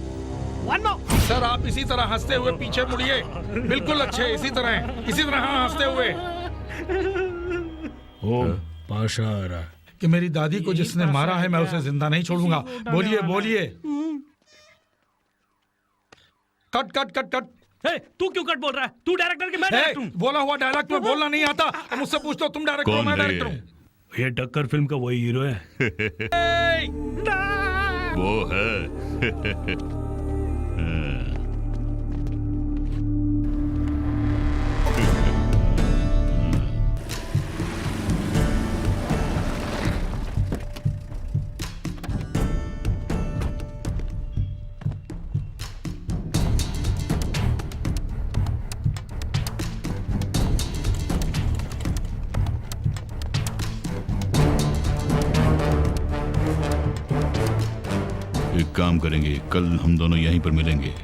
one more. Sir आप इसी तरह हंसते हुए पीछे मुड़िए। बिल्कुल अच्छे, इसी तरह, इसी तरह हंसते हुए। ओम पाशा आ रहा है कि मेरी दादी को जिसने मारा है मैं उसे जिंदा नहीं छोड़ूंगा। बोलिए बोलिए। Cut cut cut cut. तू क्यों कट बोल रहा है? तू डायरेक्टर की, मैं डायरेक्टर हूं। बोला हुआ डायलॉग में बोलना नहीं आता। मुझसे पूछते हो तुम डायरेक्टर हो, मैं डायरेक्टर हूं। ये टक्कर फिल्म का वही हीरो है। वो है। एक काम करेंगे, कल हम दोनों यहीं पर मिलेंगे।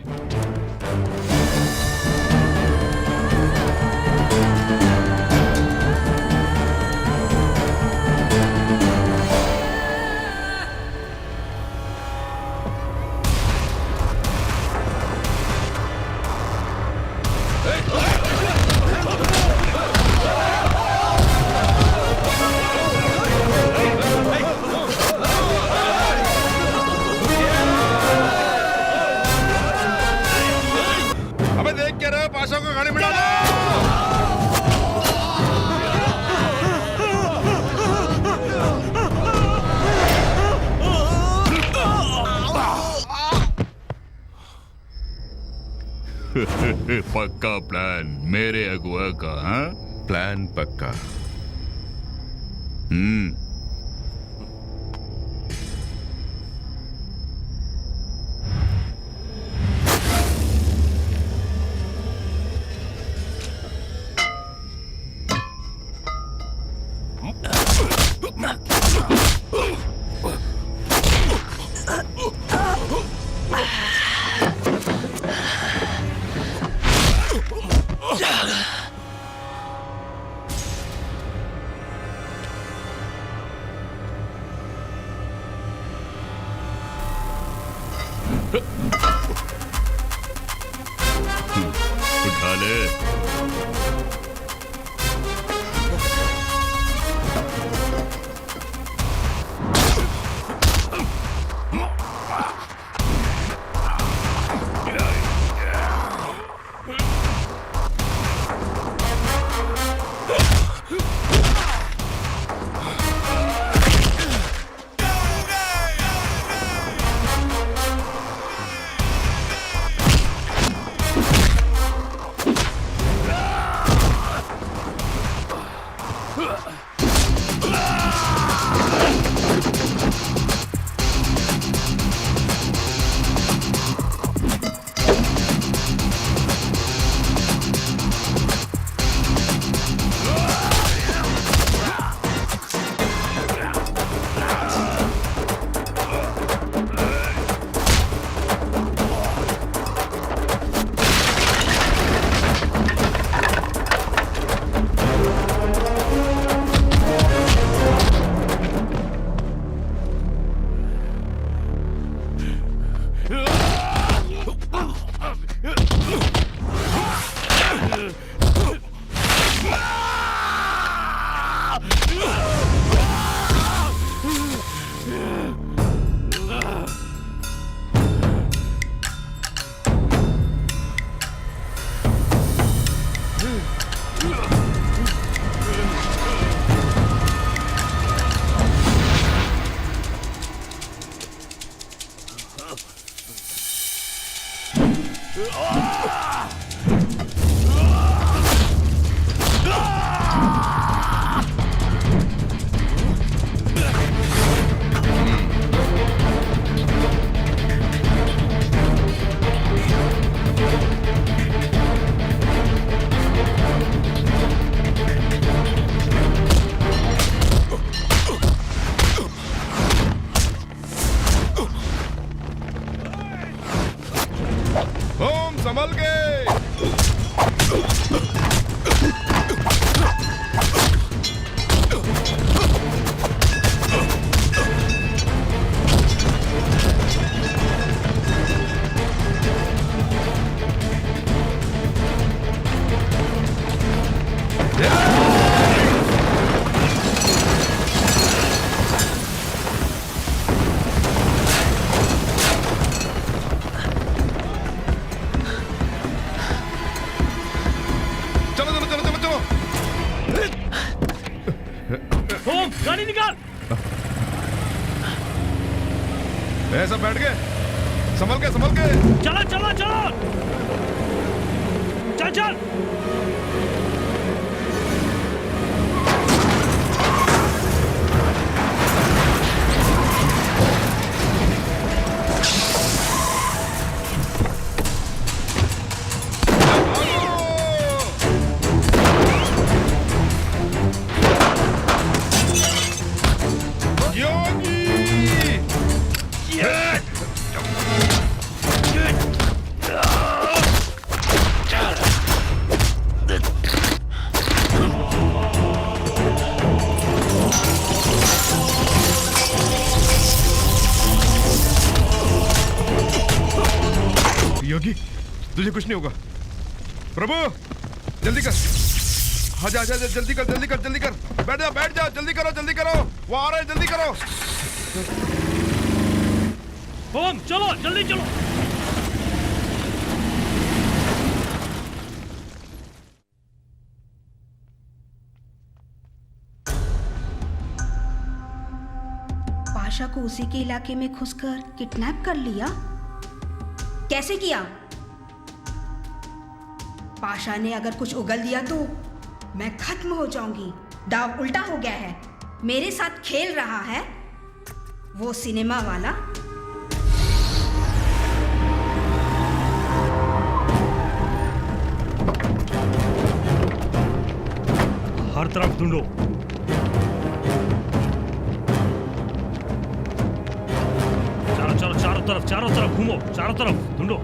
पक्का प्लान मेरे अगुआ का। हाँ, प्लान पक्का। उठा ले। संभल के। गाड़ी निकाल। ऐसा बैठ के संभल के चलो चलो चलो चल चल। योगी तुझे कुछ नहीं होगा। प्रभु जल्दी कर। हाँ जा जल्दी कर बैठ जा जल्दी करो वो आ रहा है जल्दी करो। ओम चलो जल्दी चलो। पाशा को उसी के इलाके में घुसकर किडनैप कर लिया। कैसे किया? पाशा ने अगर कुछ उगल दिया तो मैं खत्म हो जाऊंगी। दाव उल्टा हो गया है। मेरे साथ खेल रहा है वो सिनेमा वाला। हर तरफ ढूंढो। चारों तरफ घूमो, चारों तरफ ढूंढो।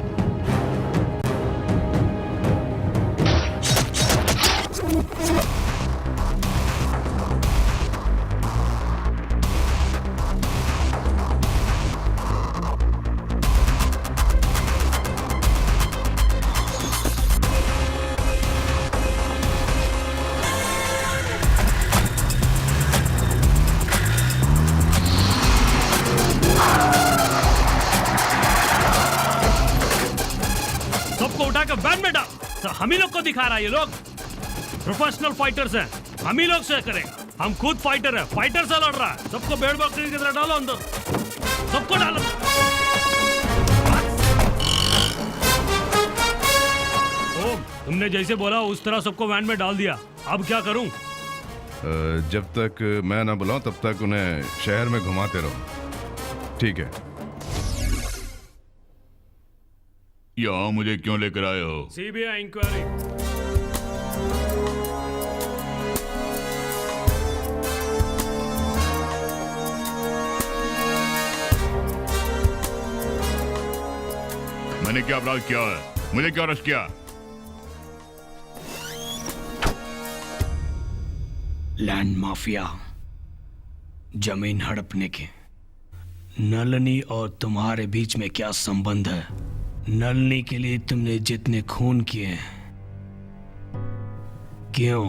बैन में डाल। तो हम ही लोग को दिखा रहा है, ये लोग प्रोफेशनल फाइटर्स हैं, हम ही लोग से करेंगे। हम खुद फाइटर हैं, फाइटर से लड़ रहा है। सबको भेड़ बकरी की तरह डालो अंदर, सबको डालो। ओ, तुमने जैसे बोला उस तरह सबको वैन में डाल दिया। अब क्या करूं? जब तक मैं ना बुलाऊं तब तक उन्हें शहर में घुमाते रहो, ठीक है? यहाँ मुझे क्यों लेकर आए हो? CBI inquiry. मैंने क्या अपराध किया है? मुझे क्यों अरेस्ट किया? लैंड माफिया, जमीन हड़पने के। नलनी और तुम्हारे बीच में क्या संबंध है? नलनी के लिए तुमने जितने खून किए, क्यों?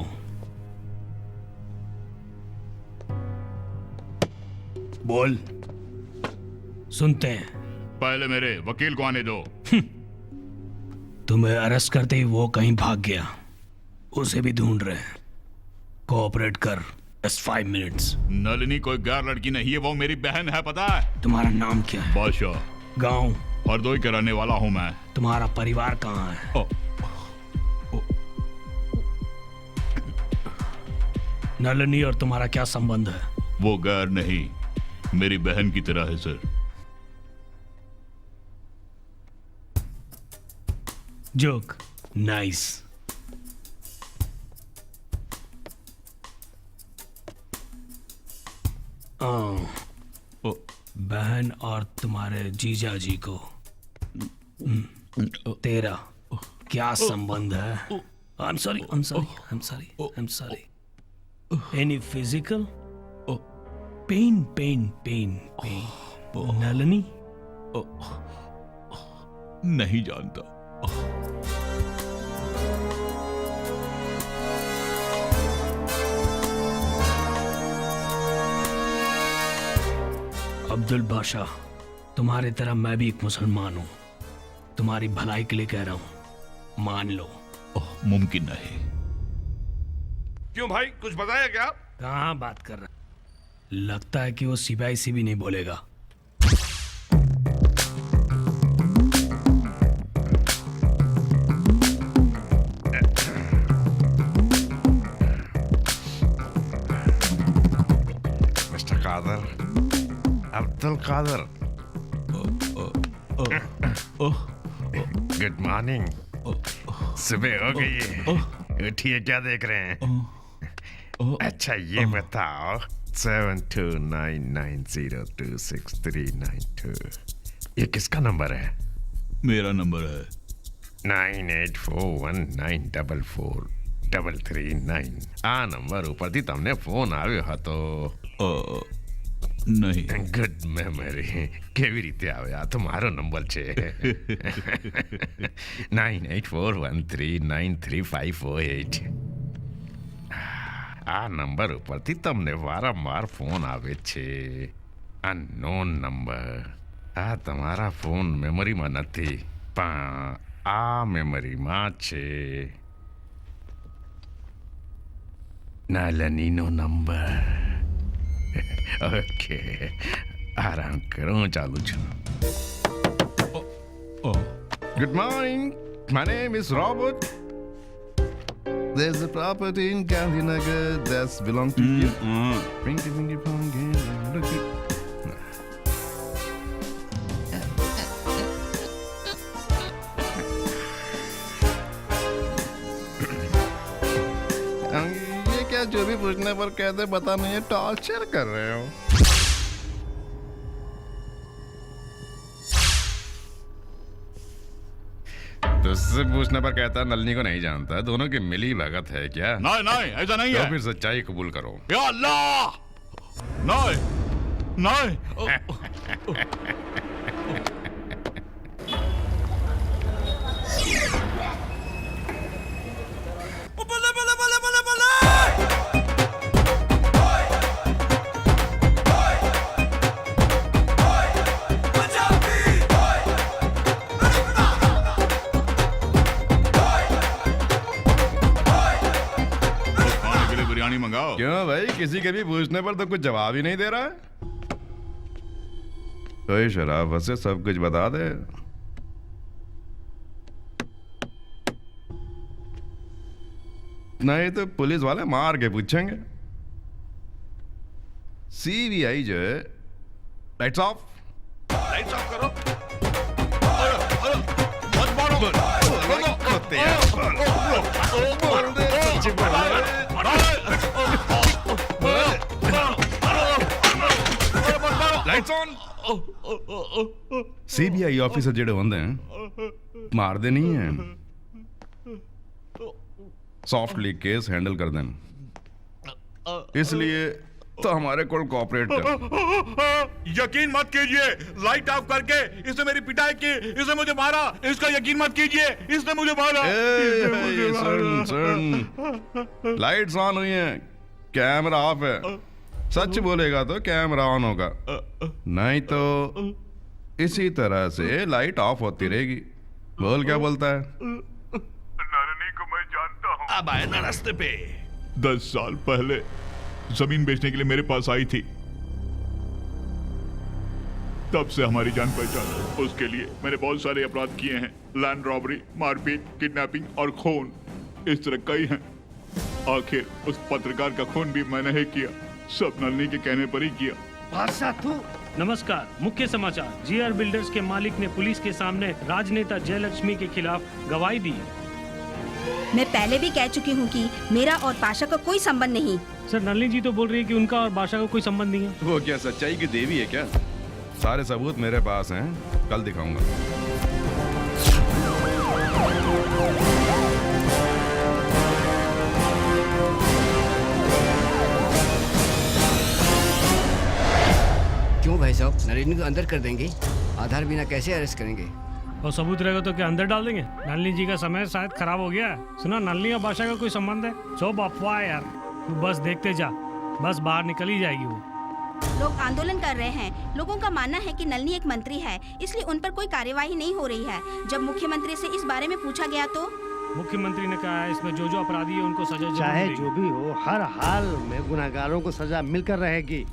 बोल, सुनते हैं। पहले मेरे वकील को आने दो। तुम्हें अरेस्ट करते ही वो कहीं भाग गया, उसे भी ढूंढ रहे हैं। कोऑपरेट कर, बस 5 मिनट्स। नलिनी कोई गैर लड़की नहीं है, वो मेरी बहन है, पता है? तुम्हारा नाम क्या है? बादशाह। गांव? हरदोई के रहने वाला हूं मैं। तुम्हारा परिवार कहाँ है? नलिनी और तुम्हारा क्या संबंध है? वो गैर नहीं, मेरी बहन की तरह है सर। Joke, nice. बहन और तुम्हारे जीजा जी को तेरा क्या संबंध है? I'm sorry. Any physical? Pain. Nalini? नहीं जानता। अब्दुल बादशाह, तुम्हारी तरह मैं भी एक मुसलमान हूं। तुम्हारी भलाई के लिए कह रहा हूं, मान लो। मुमकिन नहीं। क्यों भाई, कुछ बताया क्या? कहां बात कर रहा? लगता है कि वो सिपाही से भी नहीं बोलेगा। Mister Kadar, Abdul Kadar, good morning. सुबह हो गई है, उठिए, क्या देख रहे हैं? अच्छा ये बताओ, 7299026392 ये किसका नंबर है? मेरा नंबर है। 9841944339 आ नंबर ऊपर थी तमने फोन આવ્યો હતો? नहीं। Good memory. કેવી રીતે આવે? આ તો મારો નંબર છે। 9841393548 આ નંબર ઉપરથી તમને વારંવાર ફોન આવે છે। Unknown number. આ તમારા ફોન મેમરીમાં નથી, પણ આ મેમરીમાં છે। નલિનીનો નંબર। ओके, आराम करो, चालू छो। Good morning, my name is Robert. There's a property in Gandhinagar that's belong to you. Pinky, pinky, pinky, look it. ये क्या जो भी पूछने पर कहते बता नहीं है, टॉर्चर कर रहे हो। तुझसे पूछने पर कहता नलनी को नहीं जानता, दोनों की मिली भगत है क्या? नहीं नहीं ऐसा नहीं तो है। फिर सच्चाई कबूल करो। या अल्लाह, नहीं नहीं। मंगाओ। क्यों भाई, किसी के भी पूछने पर तो कुछ जवाब ही नहीं दे रहा है। कोई शराफत से सब कुछ बता दे। नहीं तो पुलिस वाले मार के पूछेंगे। सीबीआई जो है, लाइट्स ऑफ। लाइट्स ऑफ करो। Lights on. सीबीआई ऑफिसर जेड़े होंदे हैं मार दे नहीं है, सॉफ्टली केस हैंडल कर दें। इसलिए तो हमारे को कोऑपरेट कर। यकीन मत कीजिए, लाइट ऑफ करके इसने मेरी पिटाई की, इसने मुझे मारा। इसका यकीन मत कीजिए, इसने मुझे मारा। सुन, लाइट्स ऑन हुई हैं, कैमरा ऑफ है। सच बोलेगा तो कैमरा ऑन होगा, नहीं तो इसी तरह से लाइट ऑफ होती रहेगी। बोल क्या बोलता है? नरनी को मैं जानता हूँ। अब आए ना रास्ते पे। 10 साल पहले जमीन बेचने के लिए मेरे पास आई थी, तब से हमारी जान पहचान है। उसके लिए मैंने बहुत सारे अपराध किए हैं, लैंड रॉबरी, मारपीट, किडनैपिंग और खून, इस तरह कई हैं। आखिर उस पत्रकार का खून भी मैंने ही किया, सब नलनी के कहने पर ही किया। बादशाह तू। नमस्कार, मुख्य समाचार। जीआर बिल्डर्स के मालिक ने पुलिस के सामने राजनेता जयलक्ष्मी के खिलाफ गवाही दी। मैं पहले भी कह चुकी हूँ कि मेरा और पाशा का कोई संबंध नहीं। सर, नलिनी जी तो बोल रही है कि उनका और बादशाह का कोई संबंध नहीं है। वो क्या सच्चाई की देवी है क्या? सारे सबूत मेरे पास हैं, कल दिखाऊंगा। क्यों भाई साहब, नलिनी को अंदर कर देंगे? आधार बिना कैसे अरेस्ट करेंगे? और सबूत रहेगा तो क्या अंदर डाल देंगे? नलिनी जी का समय शायद खराब हो गया है। सुना, नलिनी और बादशाह का कोई संबंध है? सब अफवाह यार, तू बस देखते जा, बस बाहर निकल ही जाएगी वो। लोग आंदोलन कर रहे हैं। लोगों का मानना है कि नलिनी एक मंत्री है, इसलिए उन पर कोई कार्यवाही नहीं हो रही है। जब मुख्यमंत्री से इस बारे में पूछा गया तो मुख्यमंत्री ने कहा है इसमें जो अपराधी है उनको सजा चाहे जरूर जो भी हो, हर हाल में गुनाहगारों को सजा मिलकर रहेगी।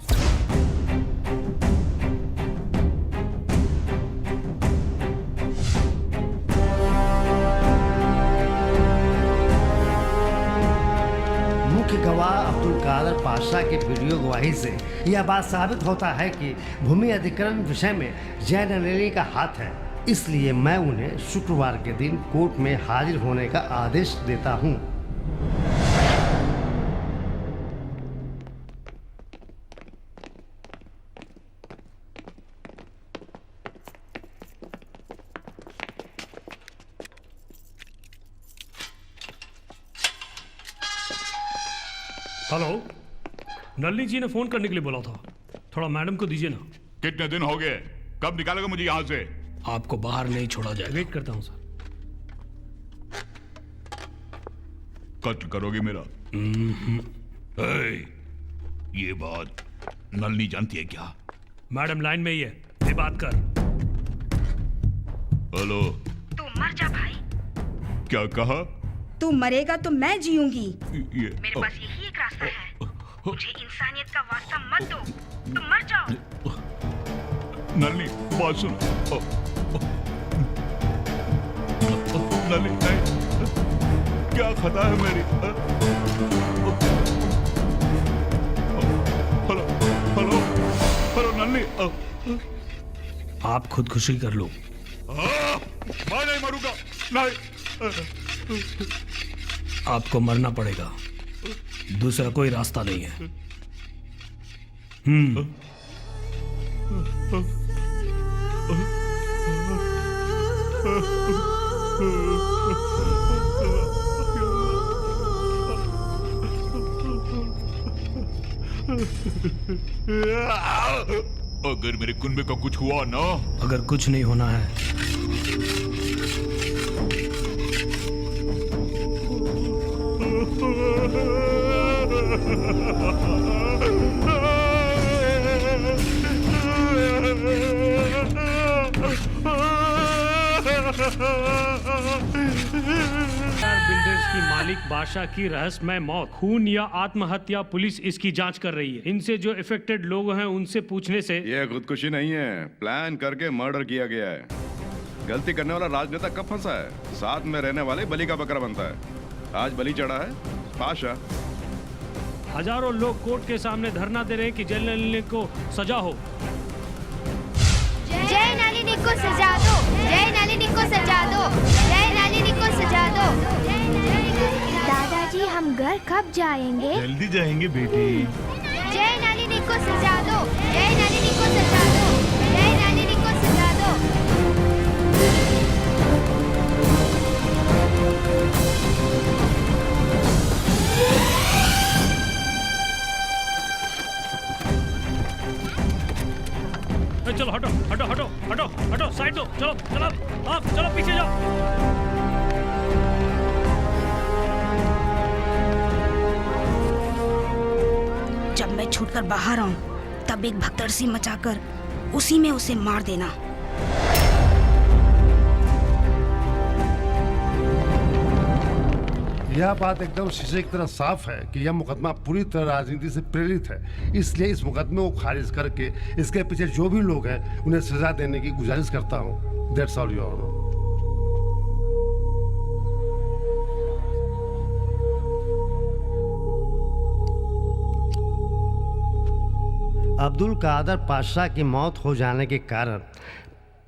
मुख्य गवाह अब्दुल कादर पाशा के वीडियो गवाही से यह बात साबित होता है कि भूमि अधिग्रहण विषय में जय नलिनी का हाथ है। इसलिए मैं उन्हें शुक्रवार के दिन कोर्ट में हाजिर होने का आदेश देता हूं। हेलो, नलिनी जी ने फोन करने के लिए बोला था, थोड़ा मैडम को दीजिए ना। कितने दिन हो गए, कब निकालेगा मुझे यहाँ से? आपको बाहर नहीं छोड़ा जाएगा। वेट करता हूँ सर। कत्ल करोगे मेरा? ये बात नलिनी जानती है क्या? मैडम लाइन में ही है, ये बात कर। हेलो, तू मर जा भाई। क्या कहा? तू मरेगा तो मैं जीऊंगी। मेरे पास यही एक रास्ता है। मुझे इंसानियत का वास्ता मत दो, तुम मर जाओ। नलिनी बात सुनो। नलिनी नहीं। क्या खता है मेरी? हेलो हेलो हेलो नन्नी, आप खुदकुशी कर लो। मैं नहीं मरूंगा, नहीं। आपको मरना पड़ेगा, दूसरा कोई रास्ता नहीं है। अगर मेरे कुनबे का कुछ हुआ ना, अगर कुछ नहीं होना है बिल्डर्स की मालिक बादशाह की रहस्यमय मौत, खून या आत्महत्या, पुलिस इसकी जांच कर रही है। इनसे जो इफेक्टेड लोग हैं उनसे पूछने से ये खुदकुशी नहीं है, प्लान करके मर्डर किया गया है। गलती करने वाला राजनेता कब फंसा है? साथ में रहने वाले बलि का बकरा बनता है। आज बलि चढ़ा है बादशाह। हजारों लोग कोर्ट के सामने धरना दे रहे हैं कि जेल नलिनी को सजा हो। जय नलिनी को सजा दो, जय नलिनी को सजा दो, जय नलिनी को सजा दो। दादाजी हम घर कब जाएंगे? जल्दी जाएंगे बेटी। जय नलिनी को सजा दो, जय नलिनी को सजा दो, जय नलिनी को सजा दो। चलो हटो हटो हटो हटो हटो, साइड दो, चलो चलो आप चलो पीछे जाओ। जब मैं छूटकर बाहर आऊं तब एक भगदड़ मचाकर उसी में उसे मार देना। यह बात एकदम शीशे की तरह साफ है कि यह मुकदमा पूरी तरह राजनीति से प्रेरित है। इसलिए इस मुकदमे को खारिज करके इसके पीछे जो भी लोग हैं उन्हें सजा देने की गुजारिश करता हूँ। That's all your honour. Abdul Kadar Patshah की मौत हो जाने के कारण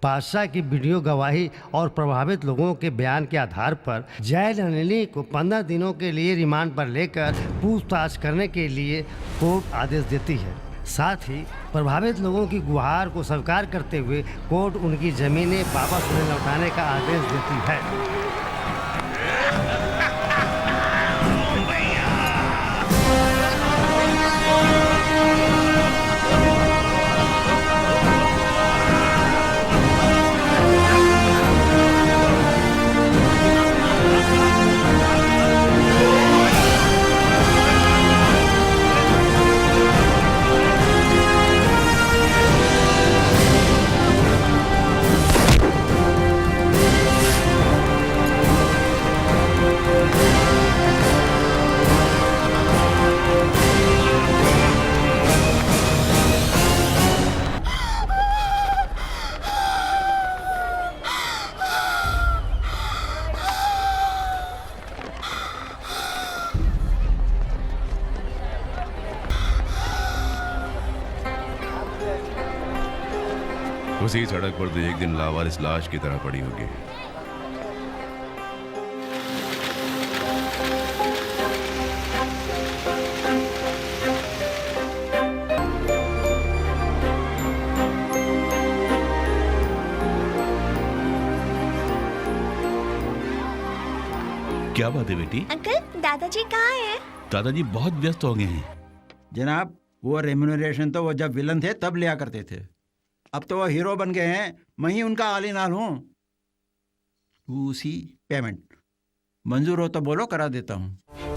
पातशाह की वीडियो गवाही और प्रभावित लोगों के बयान के आधार पर जय नलिनी को 15 दिनों के लिए रिमांड पर लेकर पूछताछ करने के लिए कोर्ट आदेश देती है। साथ ही प्रभावित लोगों की गुहार को स्वीकार करते हुए कोर्ट उनकी जमीनें वापस उन्हें लौटाने का आदेश देती है। उसी सड़क पर तो एक दिन लावारिस लाश की तरह पड़ी होगी। क्या बात है बेटी? अंकल दादाजी कहाँ हैं? दादाजी बहुत व्यस्त हो गए हैं। जनाब, वो रेम्यूनरेशन तो वो जब विलन थे तब लिया करते थे। अब तो वो हीरो बन गए हैं, मैं ही उनका आली नाल हूँ। उसी पेमेंट मंजूर हो तो बोलो, करा देता हूँ।